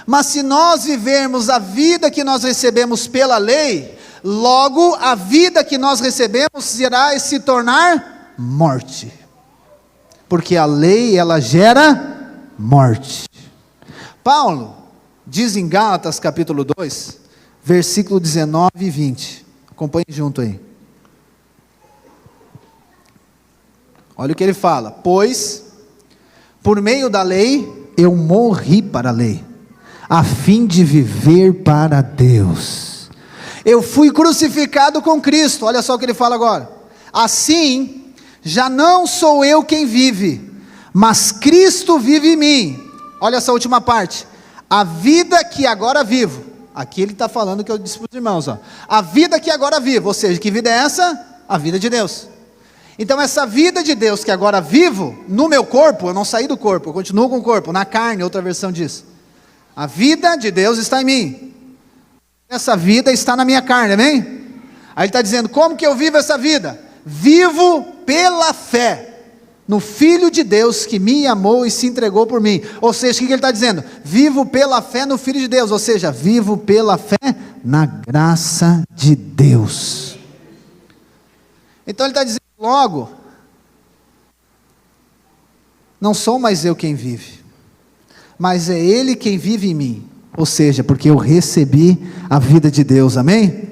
Mas se nós vivermos a vida que nós recebemos pela lei, logo a vida que nós recebemos irá se tornar morte, porque a lei ela gera morte. Paulo diz em Gálatas capítulo 2, versículo 19 e 20, acompanhe junto aí, olha o que ele fala: pois por meio da lei eu morri para a lei, a fim de viver para Deus. Eu fui crucificado com Cristo, olha só o que ele fala agora, assim, já não sou eu quem vive, mas Cristo vive em mim. Olha essa última parte, a vida que agora vivo, aqui ele está falando que eu disse para os irmãos, a vida que agora vivo, ou seja, que vida é essa? A vida de Deus. Então essa vida de Deus que agora vivo, no meu corpo, eu não saí do corpo, eu continuo com o corpo, na carne, outra versão diz, a vida de Deus está em mim, essa vida está na minha carne, amém? Aí ele está dizendo, como que eu vivo essa vida? Vivo pela fé, no Filho de Deus que me amou e se entregou por mim. Ou seja, o que ele está dizendo? Vivo pela fé no Filho de Deus, ou seja, vivo pela fé na graça de Deus. Então ele está dizendo logo, não sou mais eu quem vive, mas é Ele quem vive em mim, ou seja, porque eu recebi a vida de Deus, amém?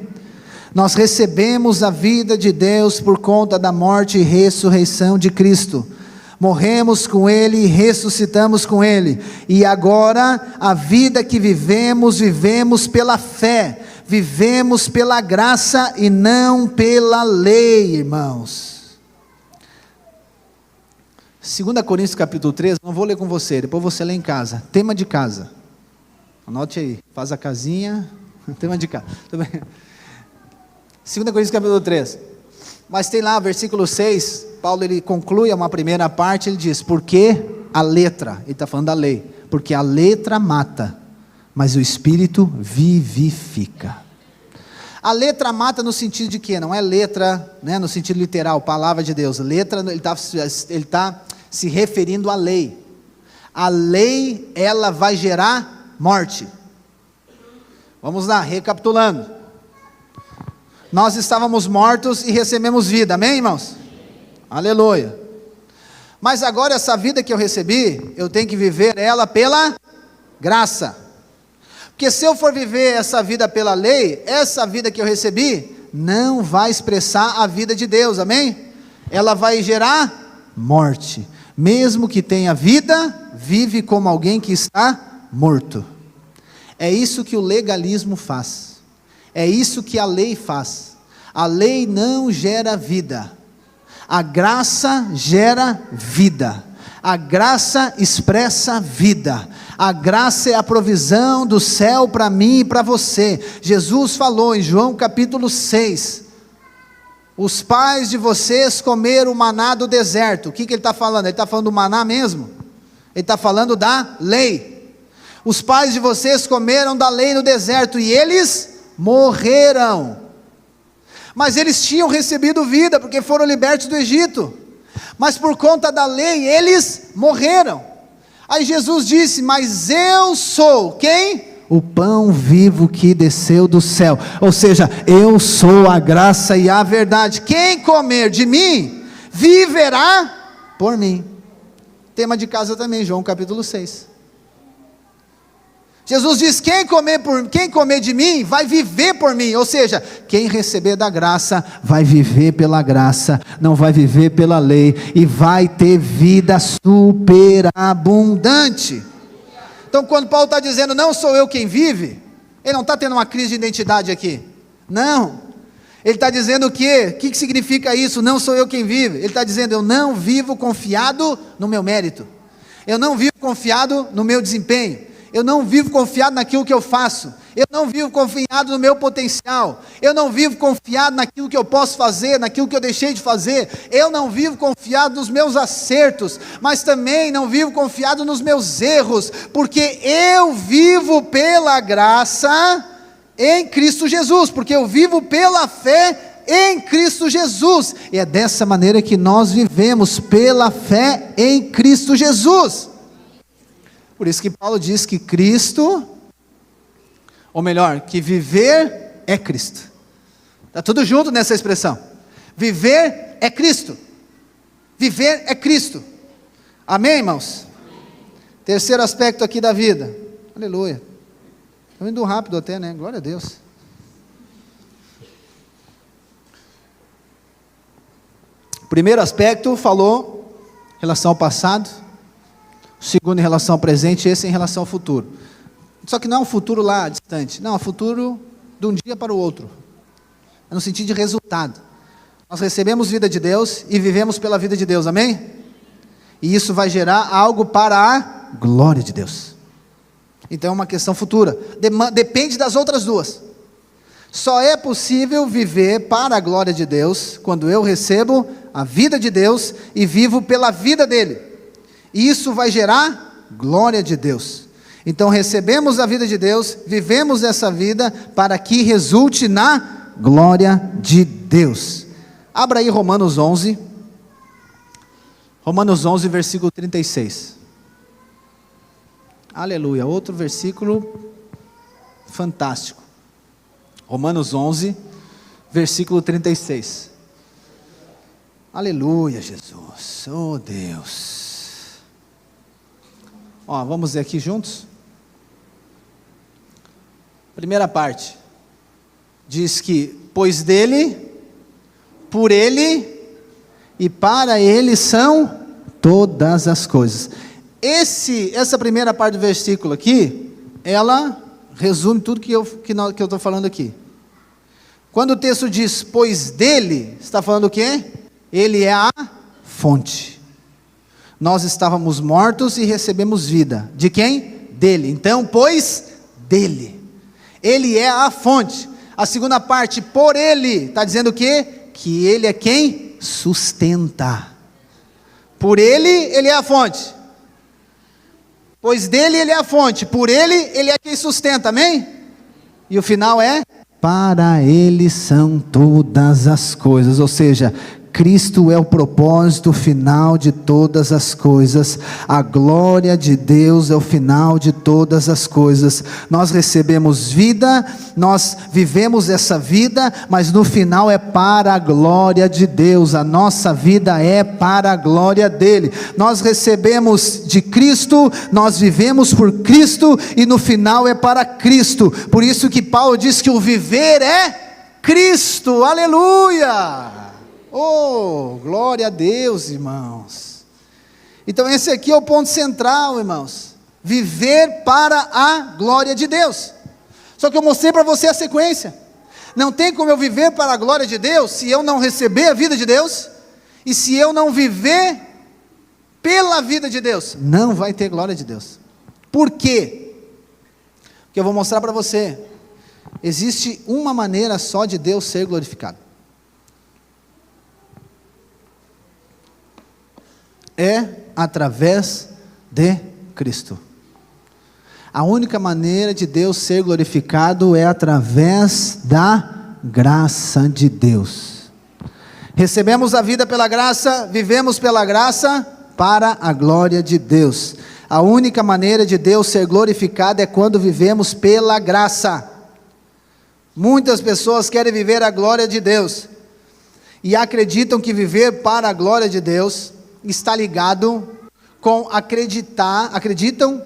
Nós recebemos a vida de Deus por conta da morte e ressurreição de Cristo, morremos com Ele e ressuscitamos com Ele, e agora a vida que vivemos, vivemos pela fé, vivemos pela graça e não pela lei, irmãos. 2 Coríntios capítulo 13, não vou ler com você, depois você lê em casa, tema de casa, anote aí, faz a casinha, tema de casa, tudo bem? 2 Coríntios capítulo 13, mas tem lá versículo 6, Paulo ele conclui uma primeira parte, ele diz, porque a letra, ele está falando da lei, porque a letra mata, mas o Espírito vivifica. A letra mata no sentido de que não é letra, no sentido literal, palavra de Deus, letra, ele está se referindo à lei. A lei, ela vai gerar morte. Vamos lá, recapitulando. Nós estávamos mortos e recebemos vida, amém, irmãos? Aleluia. Mas agora essa vida que eu recebi, eu tenho que viver ela pela graça. Porque se eu for viver essa vida pela lei, essa vida que eu recebi, não vai expressar a vida de Deus, amém? Ela vai gerar morte. Mesmo que tenha vida, vive como alguém que está morto. É isso que o legalismo faz. É isso que a lei faz. A lei não gera vida. A graça gera vida. A graça expressa vida. A graça é a provisão do céu para mim e para você. Jesus falou em João capítulo 6. Os pais de vocês comeram o maná do deserto. O que ele está falando? Ele está falando do maná mesmo? Ele está falando da lei. Os pais de vocês comeram da lei no deserto e eles morreram. Mas eles tinham recebido vida, porque foram libertos do Egito. Mas por conta da lei, eles morreram. Aí Jesus disse, mas eu sou, quem? O pão vivo que desceu do céu. Ou seja, eu sou a graça e a verdade. Quem comer de mim, viverá por mim. Tema de casa também, João capítulo 6. Jesus diz, quem comer de mim, vai viver por mim, ou seja, quem receber da graça, vai viver pela graça, não vai viver pela lei, e vai ter vida superabundante. Então quando Paulo está dizendo, não sou eu quem vive, ele não está tendo uma crise de identidade aqui, não, ele está dizendo o que significa isso, não sou eu quem vive, ele está dizendo, eu não vivo confiado no meu mérito, eu não vivo confiado no meu desempenho, eu não vivo confiado naquilo que eu faço, eu não vivo confiado no meu potencial, eu não vivo confiado naquilo que eu posso fazer, naquilo que eu deixei de fazer, eu não vivo confiado nos meus acertos, mas também não vivo confiado nos meus erros, porque eu vivo pela graça em Cristo Jesus, porque eu vivo pela fé em Cristo Jesus, e é dessa maneira que nós vivemos, pela fé em Cristo Jesus. Por isso que Paulo diz que Cristo, ou melhor, que viver é Cristo. Está tudo junto nessa expressão. Viver é Cristo. Viver é Cristo. Amém, irmãos? Terceiro aspecto aqui da vida. Aleluia. Estou indo rápido até, né? Glória a Deus. Primeiro aspecto falou em relação ao passado. O segundo em relação ao presente, esse em relação ao futuro. Só que não é um futuro lá distante, não, é um futuro de um dia para o outro. É no sentido de resultado. Nós recebemos vida de Deus e vivemos pela vida de Deus, amém? E isso vai gerar algo para a glória de Deus. Então é uma questão futura. Depende das outras duas. Só é possível viver para a glória de Deus quando eu recebo a vida de Deus e vivo pela vida dele. E isso vai gerar glória de Deus. Então recebemos a vida de Deus, vivemos essa vida para que resulte na glória de Deus. Abra aí Romanos 11. Romanos 11, versículo 36. Aleluia, outro versículo fantástico. Romanos 11, versículo 36. Aleluia, Jesus. Oh Deus. Ó, vamos ver aqui juntos. Primeira parte. Diz que, pois dele, por ele e para ele são todas as coisas. Essa primeira parte do versículo aqui, ela resume tudo que eu estou falando aqui. Quando o texto diz, pois dele, está falando o quê? Ele é a fonte. Nós estávamos mortos e recebemos vida. De quem? Dele. Então, pois dele. Ele é a fonte. A segunda parte, por ele, está dizendo o quê? Que ele é quem sustenta. Por ele, ele é a fonte. Pois dele, ele é a fonte. Por ele, ele é quem sustenta. Amém? E o final é? Para ele são todas as coisas. Ou seja, Cristo é o propósito final de todas as coisas, a glória de Deus é o final de todas as coisas. Nós recebemos vida, nós vivemos essa vida, mas no final é para a glória de Deus, a nossa vida é para a glória dele. Nós recebemos de Cristo, nós vivemos por Cristo, e no final é para Cristo. Por isso que Paulo diz que o viver é Cristo, aleluia! Oh, glória a Deus, irmãos. Então esse aqui é o ponto central, irmãos, viver para a glória de Deus. Só que eu mostrei para você a sequência. Não tem como eu viver para a glória de Deus se eu não receber a vida de Deus, e se eu não viver pela vida de Deus, não vai ter glória de Deus. Por quê? Porque eu vou mostrar para você. Existe uma maneira só de Deus ser glorificado. É através de Cristo. A única maneira de Deus ser glorificado é através da graça de Deus. Recebemos a vida pela graça, vivemos pela graça para a glória de Deus. A única maneira de Deus ser glorificado é quando vivemos pela graça. Muitas pessoas querem viver a glória de Deus e acreditam que viver para a glória de Deus está ligado com acreditam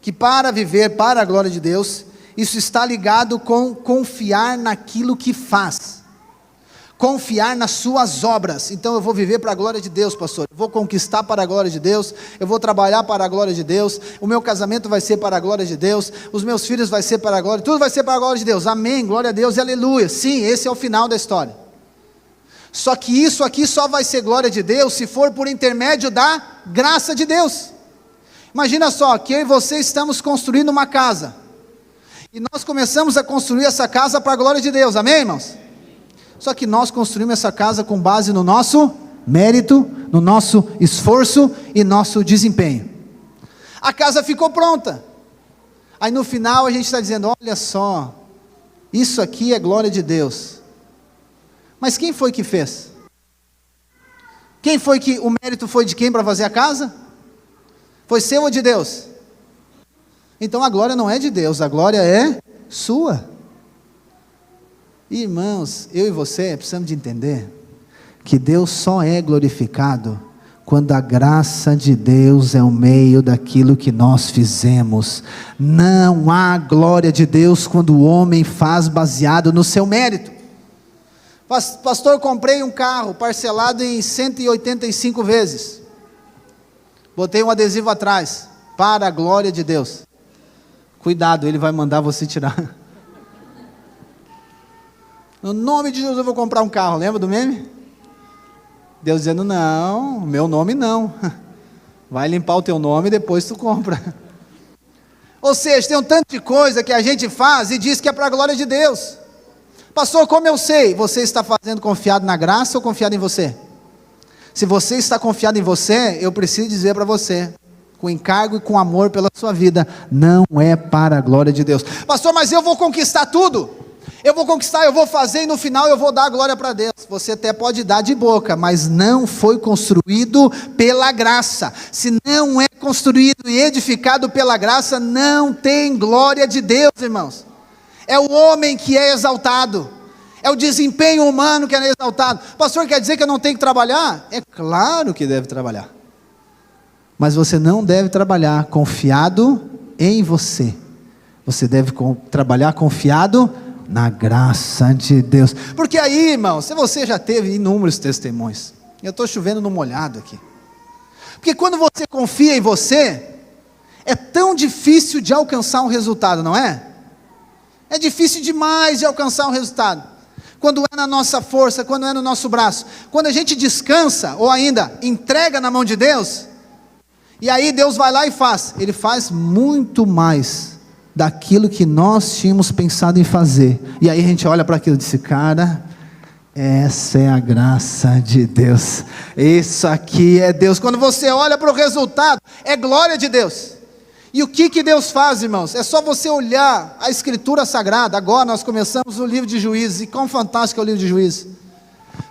que para viver para a glória de Deus, isso está ligado com confiar naquilo que faz, confiar nas suas obras. Então eu vou viver para a glória de Deus, pastor, eu vou conquistar para a glória de Deus, eu vou trabalhar para a glória de Deus, o meu casamento vai ser para a glória de Deus, os meus filhos vai ser para a glória, tudo vai ser para a glória de Deus, amém, glória a Deus e aleluia. Sim, esse é o final da história. Só que isso aqui só vai ser glória de Deus se for por intermédio da graça de Deus. Imagina só, que eu e você estamos construindo uma casa, e nós começamos a construir essa casa para a glória de Deus, amém, irmãos? Só que nós construímos essa casa com base no nosso mérito, no nosso esforço e nosso desempenho. A casa ficou pronta, aí no final a gente está dizendo, olha só, isso aqui é glória de Deus. Mas quem foi que fez? Quem foi que, o mérito foi de quem para fazer a casa? Foi seu ou de Deus? Então a glória não é de Deus, a glória é sua. Irmãos, eu e você precisamos de entender que Deus só é glorificado quando a graça de Deus é o meio daquilo que nós fizemos. Não há glória de Deus quando o homem faz baseado no seu mérito. Pastor, comprei um carro parcelado em 185 vezes, botei um adesivo atrás, para a glória de Deus. Cuidado, ele vai mandar você tirar. No nome de Jesus eu vou comprar um carro, lembra do meme? Deus dizendo, não, meu nome não, vai limpar o teu nome e depois tu compra. Ou seja, tem um tanto de coisa que a gente faz e diz que é para a glória de Deus. Pastor, como eu sei? Você está fazendo confiado na graça ou confiado em você? Se você está confiado em você, eu preciso dizer para você, com encargo e com amor pela sua vida, não é para a glória de Deus. Pastor, mas eu vou conquistar tudo, eu vou conquistar, eu vou fazer e no final eu vou dar a glória para Deus. Você até pode dar de boca, mas não foi construído pela graça. Se não é construído e edificado pela graça, não tem glória de Deus, irmãos. É o homem que é exaltado, é o desempenho humano que é exaltado. Pastor, quer dizer que eu não tenho que trabalhar? É claro que deve trabalhar, mas você não deve trabalhar confiado em você, você deve trabalhar confiado na graça de Deus. Porque aí, irmão, se você já teve inúmeros testemunhos, eu estou chovendo no molhado aqui, porque quando você confia em você, é tão difícil de alcançar um resultado, não é? É difícil demais de alcançar um resultado, quando é na nossa força, quando é no nosso braço. Quando a gente descansa, ou ainda, entrega na mão de Deus, e aí Deus vai lá e faz, Ele faz muito mais daquilo que nós tínhamos pensado em fazer, e aí a gente olha para aquilo e diz, cara, essa é a graça de Deus, isso aqui é Deus. Quando você olha para o resultado, é glória de Deus. E o que Deus faz, irmãos? É só você olhar a Escritura Sagrada. Agora nós começamos o livro de Juízes, e quão fantástico é o livro de Juízes.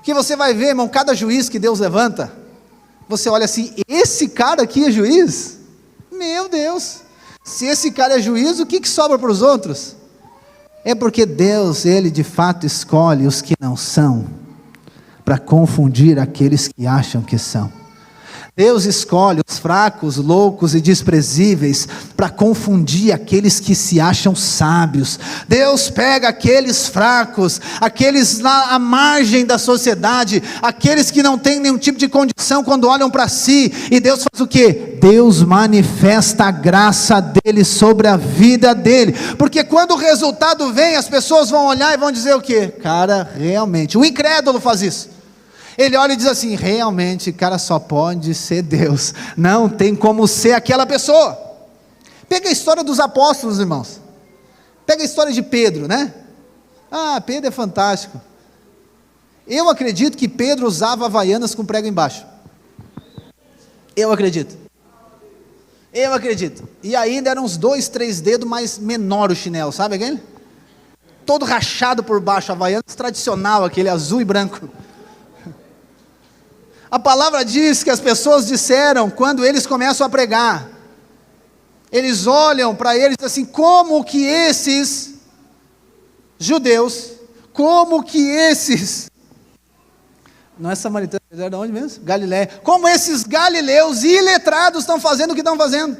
Que você vai ver, irmão, cada juiz que Deus levanta, você olha assim, esse cara aqui é juiz? Meu Deus, se esse cara é juiz, o que sobra para os outros? É porque Deus, Ele de fato escolhe os que não são, para confundir aqueles que acham que são. Deus escolhe os fracos, loucos e desprezíveis para confundir aqueles que se acham sábios. Deus pega aqueles fracos, aqueles lá à margem da sociedade, aqueles que não têm nenhum tipo de condição quando olham para si, e Deus faz o quê? Deus manifesta a graça dele sobre a vida dele, porque quando o resultado vem, as pessoas vão olhar e vão dizer o quê? Cara, realmente, o incrédulo faz isso. Ele olha e diz assim, realmente, cara, só pode ser Deus, não tem como ser aquela pessoa. Pega a história dos apóstolos, irmãos, pega a história de Pedro, né? Pedro é fantástico. Eu acredito que Pedro usava havaianas com prego embaixo, eu acredito, e ainda eram uns 2, 3 dedos mais menor o chinelo, sabe aquele? Todo rachado por baixo, havaianas tradicional, aquele azul e branco. A palavra diz que as pessoas disseram, quando eles começam a pregar, eles olham para eles assim, como que esses judeus, não é samaritano, é de onde mesmo? Galiléia, como esses galileus iletrados estão fazendo o que estão fazendo?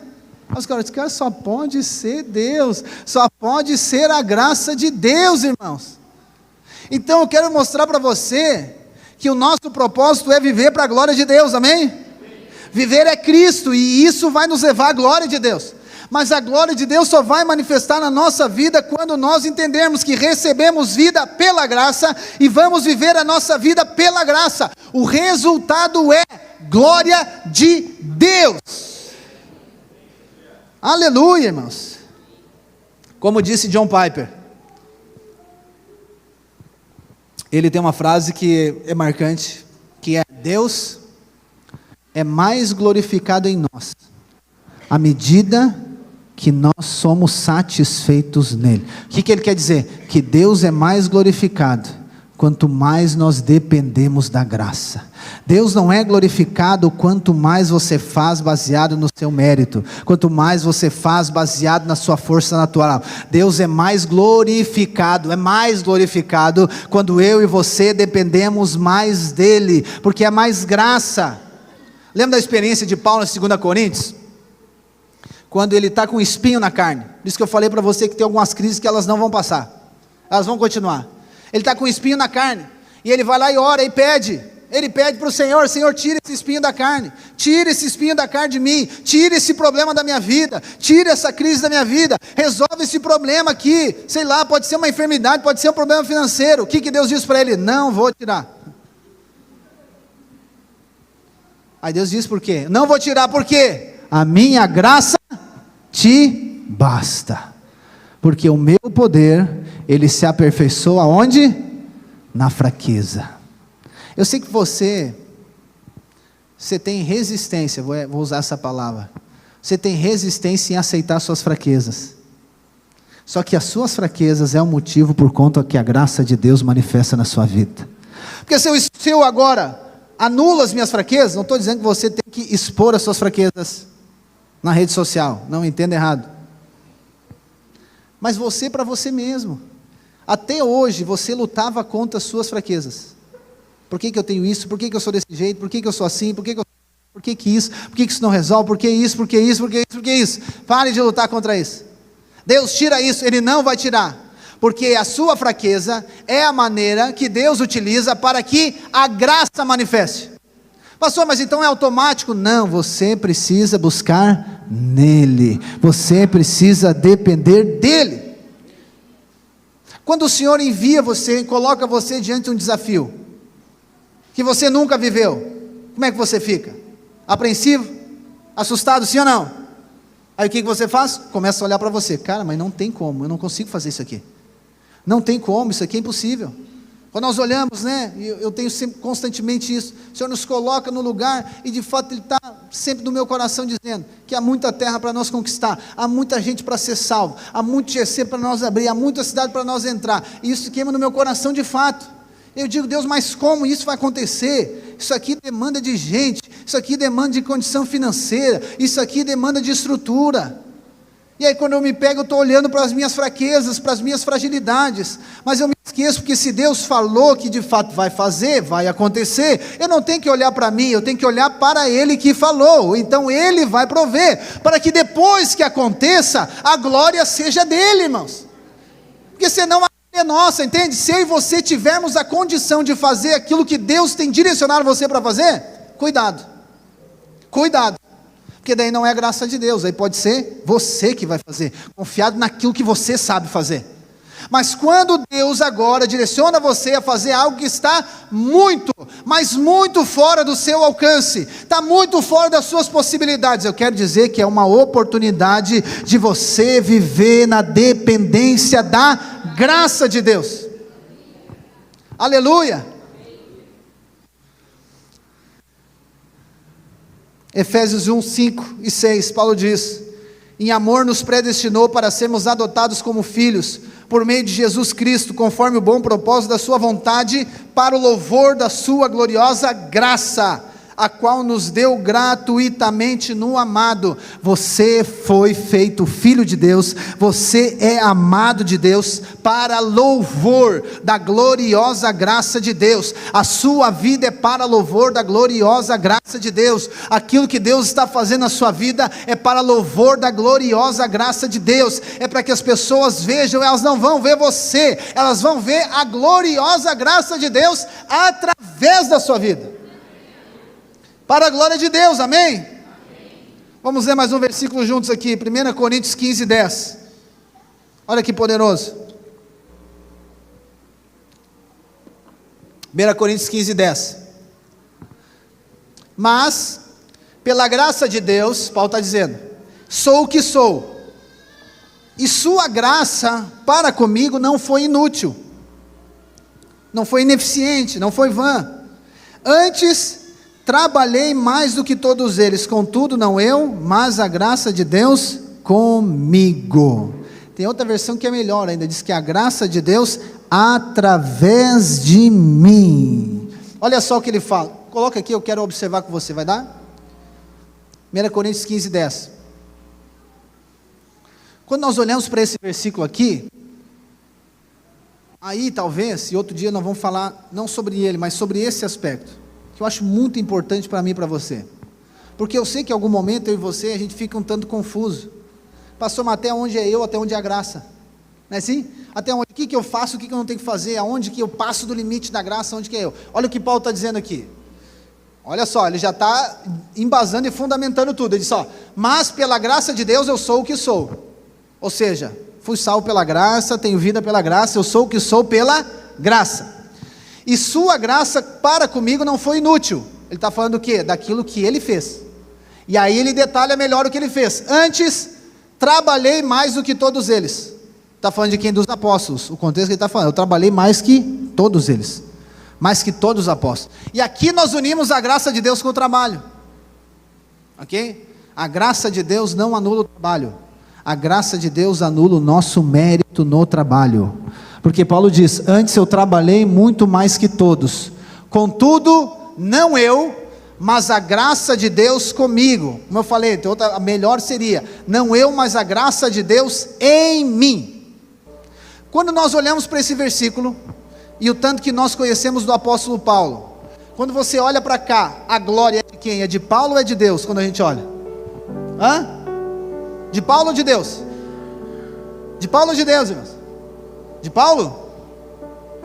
Os caras, só pode ser Deus, só pode ser a graça de Deus, irmãos. Então eu quero mostrar para você, que o nosso propósito é viver para a glória de Deus, amém? Viver é Cristo, e isso vai nos levar à glória de Deus, mas a glória de Deus só vai manifestar na nossa vida, quando nós entendermos que recebemos vida pela graça, e vamos viver a nossa vida pela graça. O resultado é glória de Deus, aleluia, irmãos. Como disse John Piper, ele tem uma frase que é marcante, que é: Deus é mais glorificado em nós, à medida que nós somos satisfeitos nele. O que ele quer dizer? Que Deus é mais glorificado quanto mais nós dependemos da graça. Deus não é glorificado quanto mais você faz baseado no seu mérito, quanto mais você faz baseado na sua força natural. Deus é mais glorificado quando eu e você dependemos mais dele, porque é mais graça. Lembra da experiência de Paulo em 2 Coríntios? Quando ele está com espinho na carne. Por isso que eu falei para você que tem algumas crises que elas não vão passar, elas vão continuar. Ele está com espinho na carne, e ele vai lá e ora, e pede, ele pede para o Senhor: Senhor, tira esse espinho da carne, tira esse espinho da carne de mim, tira esse problema da minha vida, tira essa crise da minha vida, resolve esse problema aqui, sei lá, pode ser uma enfermidade, pode ser um problema financeiro. O que Deus diz para ele? Não vou tirar. Aí Deus diz por quê? Não vou tirar, por quê? A minha graça te basta, porque o meu poder, ele se aperfeiçoa aonde? Na fraqueza. Eu sei que você tem resistência, vou usar essa palavra, você tem resistência em aceitar suas fraquezas, só que as suas fraquezas é o motivo por conta que a graça de Deus manifesta na sua vida. Porque se eu agora anulo as minhas fraquezas, não estou dizendo que você tem que expor as suas fraquezas na rede social, não me entenda errado, mas você para você mesmo. Até hoje você lutava contra as suas fraquezas. Por que eu tenho isso? Por que eu sou desse jeito? Por que eu sou assim? Por que isso? Por que isso não resolve? Por que isso? Por que isso? Por que isso? Por que isso? Pare de lutar contra isso. Deus tira isso, Ele não vai tirar, porque a sua fraqueza é a maneira que Deus utiliza para que a graça manifeste. Pastor, mas então é automático? Não, você precisa buscar nele, você precisa depender dele. Quando o Senhor envia você e coloca você diante de um desafio que você nunca viveu, como é que você fica? Apreensivo? Assustado, sim ou não? Aí o que você faz? Começa a olhar para você: cara, mas não tem como, eu não consigo fazer isso aqui, não tem como, isso aqui é impossível. Quando nós olhamos, né, eu tenho sempre, constantemente isso, o Senhor nos coloca no lugar, e de fato Ele está sempre no meu coração dizendo que há muita terra para nós conquistar, há muita gente para ser salvo, há muito GC para nós abrir, há muita cidade para nós entrar, e isso queima no meu coração de fato. Eu digo: Deus, mas como isso vai acontecer? Isso aqui demanda de gente, isso aqui demanda de condição financeira, isso aqui demanda de estrutura. E aí quando eu me pego, eu estou olhando para as minhas fraquezas, para as minhas fragilidades, mas eu me esqueço, porque se Deus falou que de fato vai fazer, vai acontecer, eu não tenho que olhar para mim, eu tenho que olhar para Ele que falou. Então Ele vai prover, para que depois que aconteça, a glória seja dEle, irmãos, porque senão a é nossa, entende? Se eu e você tivermos a condição de fazer aquilo que Deus tem direcionado você para fazer, cuidado, porque daí não é a graça de Deus, aí pode ser você que vai fazer, confiado naquilo que você sabe fazer. Mas quando Deus agora direciona você a fazer algo que está muito, mas muito fora do seu alcance, está muito fora das suas possibilidades, eu quero dizer que é uma oportunidade de você viver na dependência da graça de Deus. Aleluia. Efésios 1, 5 e 6, Paulo diz: em amor nos predestinou para sermos adotados como filhos, por meio de Jesus Cristo, conforme o bom propósito da sua vontade, para o louvor da sua gloriosa graça, a qual nos deu gratuitamente no amado. Você foi feito filho de Deus, você é amado de Deus, para louvor da gloriosa graça de Deus. A sua vida é para louvor da gloriosa graça de Deus. Aquilo que Deus está fazendo na sua vida é para louvor da gloriosa graça de Deus. É para que as pessoas vejam, elas não vão ver você, elas vão ver a gloriosa graça de Deus através da sua vida, para a glória de Deus, amém? Amém. Vamos ler mais um versículo juntos aqui, 1 Coríntios 15, 10, olha que poderoso, 1 Coríntios 15, 10, mas, pela graça de Deus, Paulo está dizendo, sou o que sou, e sua graça para comigo não foi inútil, não foi ineficiente, não foi vã, antes trabalhei mais do que todos eles, contudo não eu, mas a graça de Deus comigo. Tem outra versão que é melhor ainda, diz que a graça de Deus através de mim. Olha só o que ele fala, coloca aqui, eu quero observar com você, vai dar? 1 Coríntios 15, 10. Quando nós olhamos para esse versículo aqui, aí talvez, e outro dia nós vamos falar, não sobre ele, mas sobre esse aspecto, que eu acho muito importante para mim e para você, porque eu sei que em algum momento eu e você, a gente fica um tanto confuso, pastor, mas até onde é eu, até onde é a graça, não é assim? Até onde, o que eu faço, o que eu não tenho que fazer, aonde que eu passo do limite da graça, onde que é eu? Olha o que Paulo está dizendo aqui, olha só, ele já está embasando e fundamentando tudo, ele diz, mas pela graça de Deus eu sou o que sou, ou seja, fui salvo pela graça, tenho vida pela graça, eu sou o que sou pela graça, e sua graça para comigo não foi inútil. Ele está falando do quê? Daquilo que ele fez, e aí ele detalha melhor o que ele fez. Antes, trabalhei mais do que todos eles. Está falando de quem? Dos apóstolos, o contexto que ele está falando, eu trabalhei mais que todos eles, mais que todos os apóstolos, e aqui nós unimos a graça de Deus com o trabalho, ok? A graça de Deus não anula o trabalho, a graça de Deus anula o nosso mérito no trabalho, porque Paulo diz, antes eu trabalhei muito mais que todos, contudo, não eu, mas a graça de Deus comigo, como eu falei, a melhor seria, não eu, mas a graça de Deus em mim. Quando nós olhamos para esse versículo, e o tanto que nós conhecemos do apóstolo Paulo, quando você olha para cá, a glória é de quem? É de Paulo ou é de Deus, quando a gente olha? De Paulo ou de Deus? De Paulo ou de Deus, irmãos? De Paulo?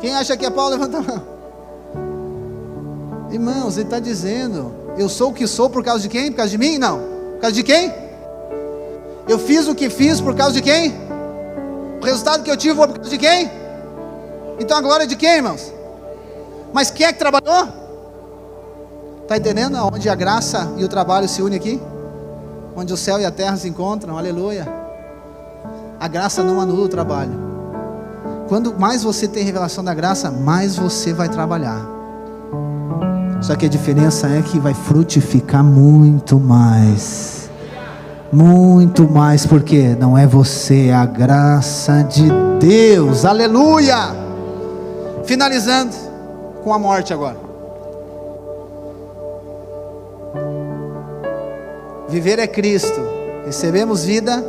Quem acha que é Paulo, levanta a mão. Irmãos, ele está dizendo, eu sou o que sou por causa de quem? Por causa de mim? Não. Por causa de quem? Eu fiz o que fiz por causa de quem? O resultado que eu tive foi por causa de quem? Então a glória é de quem, irmãos? Mas quem é que trabalhou? Está entendendo onde a graça e o trabalho se unem aqui? Onde o céu e a terra se encontram, aleluia. A graça não anula o trabalho. Quando mais você tem revelação da graça, mais você vai trabalhar. Só que a diferença é que vai frutificar muito mais. Muito mais, porque não é você, é a graça de Deus. Aleluia! Finalizando, com a morte agora. Viver é Cristo. Recebemos vida,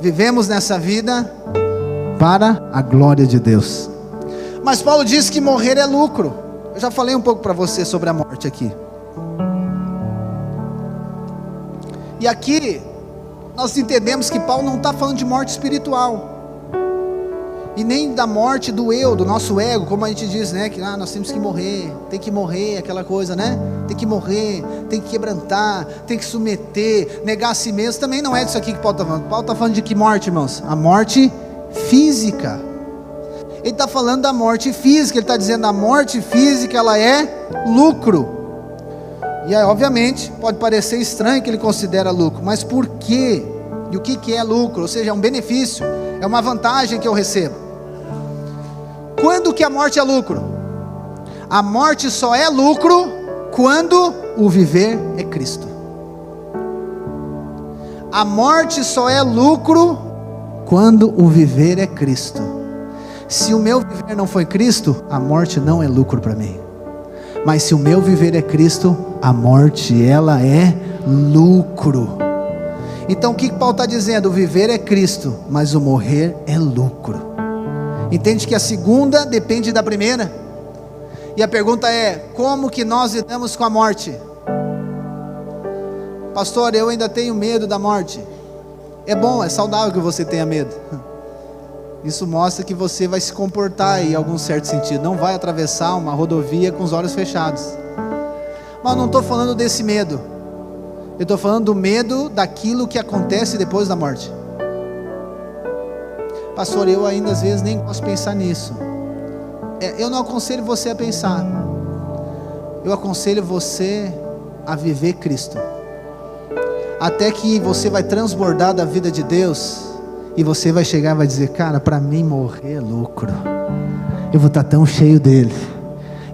vivemos nessa vida para a glória de Deus. Mas Paulo diz que morrer é lucro. Eu já falei um pouco para você sobre a morte aqui. E aqui nós entendemos que Paulo não está falando de morte espiritual, e nem da morte do eu, do nosso ego, como a gente diz, né? Que nós temos que morrer, tem que morrer, aquela coisa, né? Tem que morrer, tem que quebrantar, tem que submeter, negar a si mesmo. Também não é disso aqui que Paulo está falando. Paulo está falando de que morte, irmãos? A morte física. Ele está falando da morte física. Ele está dizendo a morte física, ela é lucro. E aí, obviamente, pode parecer estranho que ele considera lucro, mas por quê? E o que é lucro? Ou seja, é um benefício, é uma vantagem que eu recebo. Quando que a morte é lucro? A morte só é lucro quando o viver é Cristo. A morte só é lucro quando o viver é Cristo. Se o meu viver não foi Cristo, a morte não é lucro para mim. Mas se o meu viver é Cristo, a morte ela é lucro. Então o que Paulo está dizendo? O viver é Cristo, mas o morrer é lucro. Entende que a segunda depende da primeira? E a pergunta é: como que nós lidamos com a morte? Pastor, eu ainda tenho medo da morte. É bom, é saudável que você tenha medo. Isso mostra que você vai se comportar em algum certo sentido. Não vai atravessar uma rodovia com os olhos fechados. Mas não estou falando desse medo. Eu estou falando do medo daquilo que acontece depois da morte. Pastor, eu ainda às vezes nem posso pensar nisso. Eu não aconselho você a pensar. Eu aconselho você a viver Cristo. Até que você vai transbordar da vida de Deus. E você vai chegar e vai dizer: cara, para mim morrer é lucro. Eu vou estar tão cheio dele.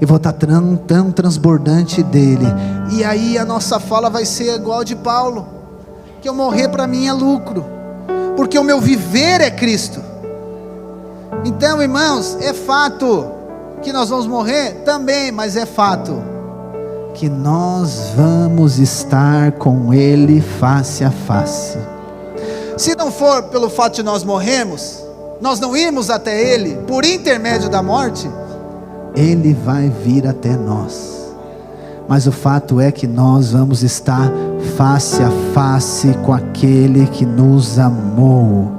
Eu vou estar tão transbordante dele. E aí a nossa fala vai ser igual a de Paulo. Que eu morrer para mim é lucro. Porque o meu viver é Cristo. Então, irmãos, é fato que nós vamos morrer também, mas é fato que nós vamos estar com Ele face a face. Se não for pelo fato de nós morrermos, nós não irmos até Ele, por intermédio da morte, Ele vai vir até nós. Mas o fato é que nós vamos estar face a face com aquele que nos amou,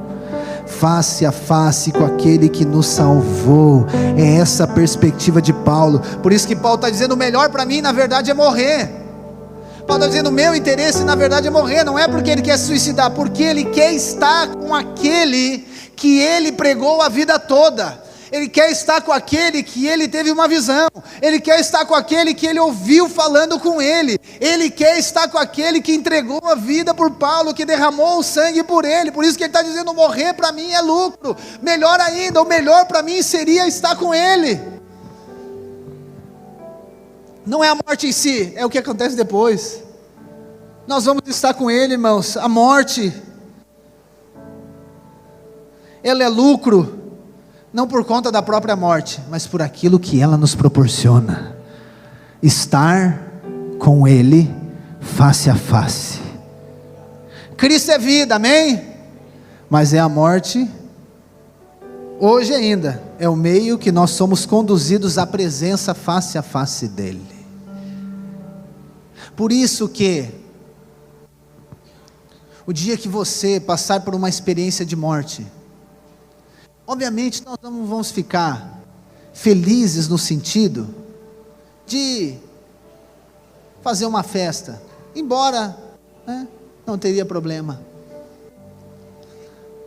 face a face com aquele que nos salvou. É essa a perspectiva de Paulo. Por isso que Paulo está dizendo: o melhor para mim na verdade é morrer. Paulo está dizendo: o meu interesse na verdade é morrer. Não é porque ele quer se suicidar, porque ele quer estar com aquele que ele pregou a vida toda. Ele quer estar com aquele que ele teve uma visão. Ele quer estar com aquele que ele ouviu falando com ele. Ele quer estar com aquele que entregou a vida por Paulo, que derramou o sangue por ele. Por isso que ele está dizendo: morrer para mim é lucro. Melhor ainda, o melhor para mim seria estar com ele. Não é a morte em si, é o que acontece depois. Nós vamos estar com ele, irmãos. A morte, ela é lucro, não por conta da própria morte, mas por aquilo que ela nos proporciona. Estar com Ele face a face. Cristo é vida, amém? Mas é a morte, hoje ainda, é o meio que nós somos conduzidos à presença face a face dEle. Por isso que, o dia que você passar por uma experiência de morte, obviamente nós não vamos ficar felizes no sentido de fazer uma festa, embora não teria problema.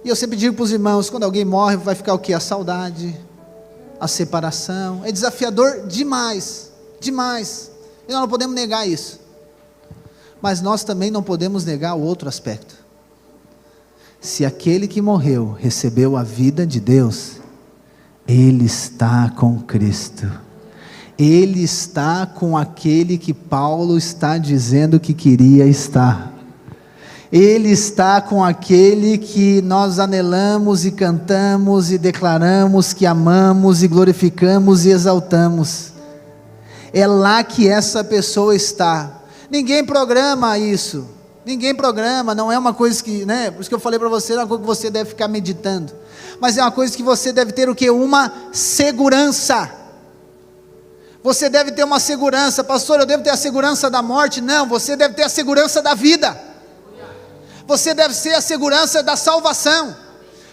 E eu sempre digo para os irmãos: quando alguém morre, vai ficar o que? A saudade, a separação. É desafiador demais, demais, e nós não podemos negar isso. Mas nós também não podemos negar o outro aspecto. Se aquele que morreu recebeu a vida de Deus, ele está com Cristo. Ele está com aquele que Paulo está dizendo que queria estar. Ele está com aquele que nós anelamos e cantamos e declaramos que amamos e glorificamos e exaltamos. É lá que essa pessoa está. Ninguém programa isso. Ninguém programa, não é uma coisa que, né? Por isso que eu falei para você, não é uma coisa que você deve ficar meditando. Mas é uma coisa que você deve ter o quê? Uma segurança. Você deve ter uma segurança. Pastor, eu devo ter a segurança da morte? Não, você deve ter a segurança da vida. Você deve ter a segurança da salvação.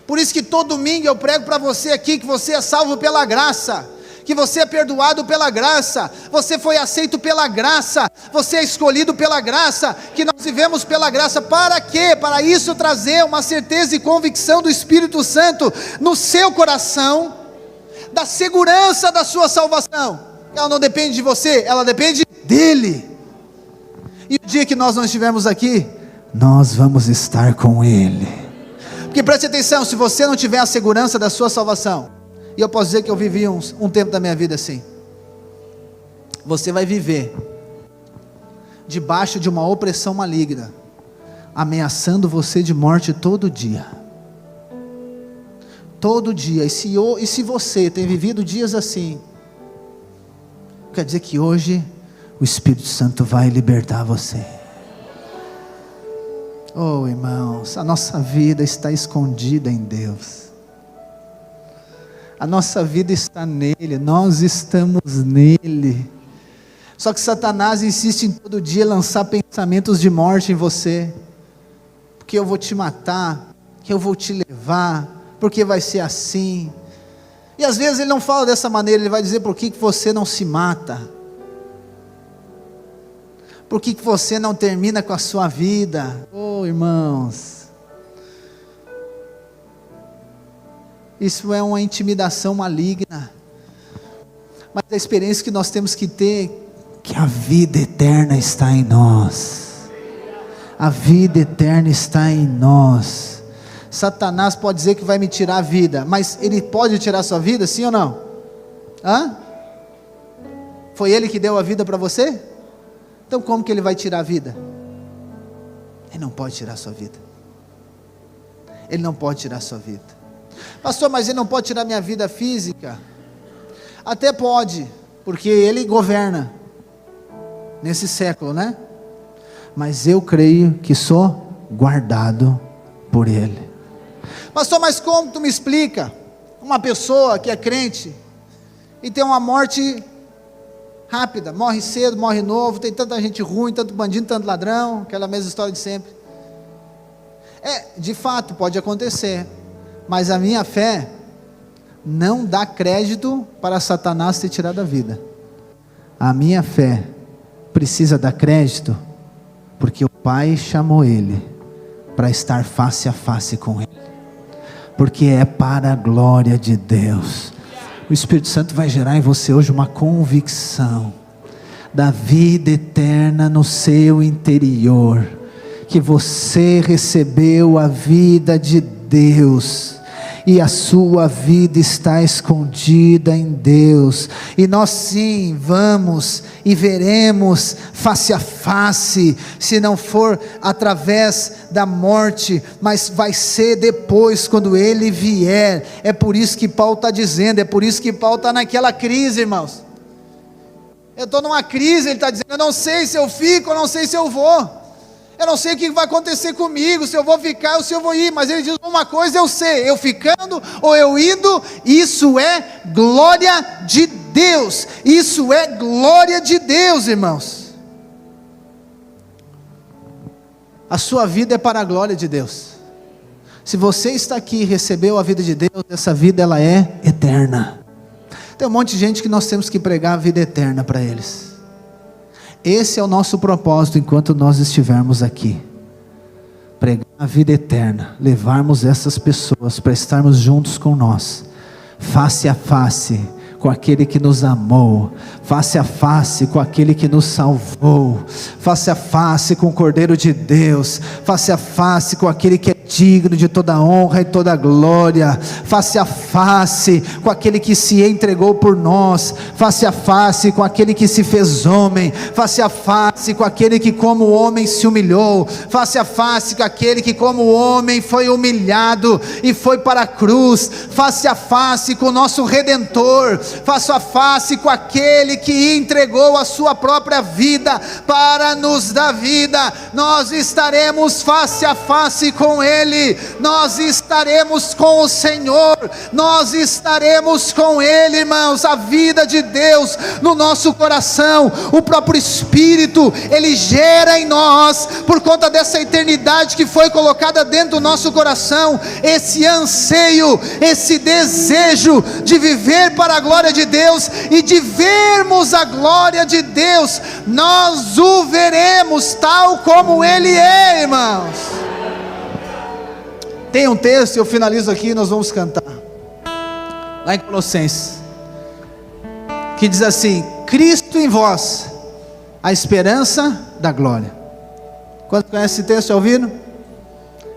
Por isso que todo domingo eu prego para você aqui que você é salvo pela graça, que você é perdoado pela graça, você foi aceito pela graça, você é escolhido pela graça, que nós vivemos pela graça. Para quê? Para isso trazer uma certeza e convicção do Espírito Santo no seu coração, da segurança da sua salvação. Ela não depende de você, ela depende dele. E o dia que nós não estivermos aqui, nós vamos estar com ele. Porque preste atenção, se você não tiver a segurança da sua salvação, e eu posso dizer que eu vivi um tempo da minha vida assim, você vai viver debaixo de uma opressão maligna, ameaçando você de morte todo dia. Todo dia. E se você tem vivido dias assim, quer dizer que hoje o Espírito Santo vai libertar você. Oh, irmãos, a nossa vida está escondida em Deus. A nossa vida está nele, nós estamos nele. Só que Satanás insiste em todo dia lançar pensamentos de morte em você. Porque eu vou te matar, que eu vou te levar, porque vai ser assim. E às vezes ele não fala dessa maneira, ele vai dizer: por que você não se mata? Por que você não termina com a sua vida? Oh, irmãos, isso é uma intimidação maligna. Mas a experiência que nós temos que ter, que a vida eterna está em nós. A vida eterna está em nós. Satanás pode dizer que vai me tirar a vida, mas ele pode tirar a sua vida, sim ou não? Hã? Foi ele que deu a vida para você? Então como que ele vai tirar a vida? Ele não pode tirar a sua vida. Ele não pode tirar a sua vida. Pastor, mas ele não pode tirar minha vida física? Até pode, porque ele governa nesse século, né? Mas eu creio que sou guardado por ele. Pastor, mas como tu me explica uma pessoa que é crente e tem uma morte rápida, morre cedo, morre novo, tem tanta gente ruim, tanto bandido, tanto ladrão, aquela mesma história de sempre? De fato pode acontecer, mas a minha fé não dá crédito para Satanás ter tirado a vida. A minha fé precisa dar crédito porque o Pai chamou ele para estar face a face com ele, porque é para a glória de Deus. O Espírito Santo vai gerar em você hoje uma convicção da vida eterna no seu interior, que você recebeu a vida de Deus, e a sua vida está escondida em Deus, e nós sim vamos e veremos face a face, se não for através da morte, mas vai ser depois, quando ele vier. É por isso que Paulo está dizendo, é por isso que Paulo está naquela crise, irmãos. Eu estou numa crise, ele está dizendo: eu não sei se eu fico, eu não sei se eu vou. Eu não sei o que vai acontecer comigo, se eu vou ficar ou se eu vou ir, mas ele diz uma coisa eu sei: eu ficando ou eu indo, isso é glória de Deus, isso é glória de Deus, irmãos. A sua vida é para a glória de Deus. Se você está aqui e recebeu a vida de Deus, essa vida ela é eterna. Tem um monte de gente que nós temos que pregar a vida eterna para eles. Esse é o nosso propósito enquanto nós estivermos aqui, pregar a vida eterna, levarmos essas pessoas para estarmos juntos com nós, face a face com aquele que nos amou, face a face com aquele que nos salvou, face a face com o Cordeiro de Deus, face a face com aquele que é digno de toda honra e toda glória, face a face com aquele que se entregou por nós, face a face com aquele que se fez homem, face a face com aquele que como homem se humilhou, face a face com aquele que como homem foi humilhado e foi para a cruz, face a face com o nosso Redentor, face a face com aquele que entregou a sua própria vida para nos dar vida. Nós estaremos face a face com Ele, nós estaremos com o Senhor, nós estaremos com Ele, irmãos. A vida de Deus no nosso coração, o próprio Espírito, Ele gera em nós, por conta dessa eternidade que foi colocada dentro do nosso coração, esse anseio, esse desejo de viver para a glória de Deus e de vermos a glória de Deus. Nós o veremos tal como Ele é, irmãos. Tem um texto, eu finalizo aqui e nós vamos cantar, lá em Colossenses, que diz assim: Cristo em vós, a esperança da glória. Quantos conhecem esse texto? Já ouviram?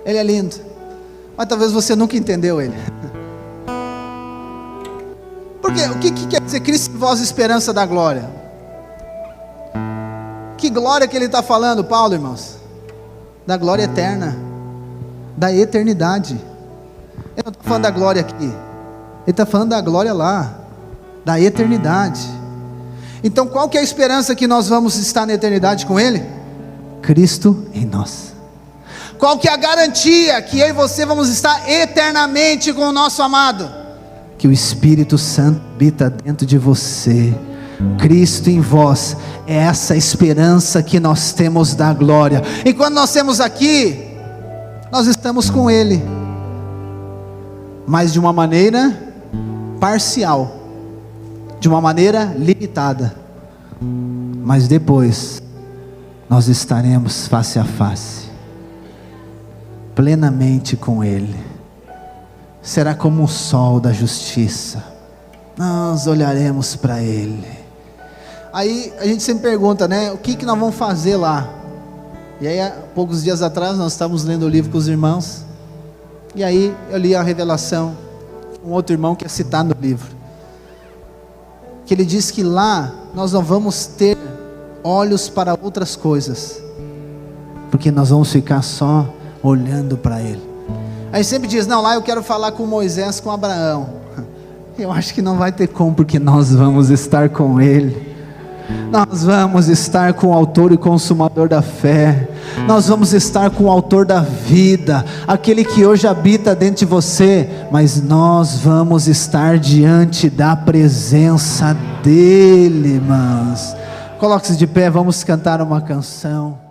Ele é lindo, mas talvez você nunca entendeu ele. Porque o que quer dizer Cristo em vós, esperança da glória? Que glória que ele está falando, Paulo, irmãos? Da glória eterna, da eternidade. Ele não está falando da glória aqui, ele está falando da glória lá, da eternidade. Então qual que é a esperança que nós vamos estar na eternidade com Ele? Cristo em nós. Qual que é a garantia que eu e você vamos estar eternamente com o nosso amado? Que o Espírito Santo habita dentro de você. Cristo em vós, é essa esperança que nós temos da glória. E quando nós temos aqui, nós estamos com Ele, mas de uma maneira parcial, de uma maneira limitada, mas depois nós estaremos face a face, plenamente com Ele. Será como o sol da justiça, nós olharemos para Ele. Aí a gente sempre pergunta, né, o que nós vamos fazer lá? E aí há poucos dias atrás nós estávamos lendo o livro com os irmãos, e aí eu li a revelação, um outro irmão que é citado no livro, que ele diz que lá nós não vamos ter olhos para outras coisas, porque nós vamos ficar só olhando para Ele. Aí sempre diz, não, lá eu quero falar com Moisés, com Abraão. Eu acho que não vai ter como, porque nós vamos estar com Ele. Nós vamos estar com o autor e consumador da fé, nós vamos estar com o autor da vida, aquele que hoje habita dentro de você, mas nós vamos estar diante da presença dEle, irmãos. Coloque-se de pé, vamos cantar uma canção.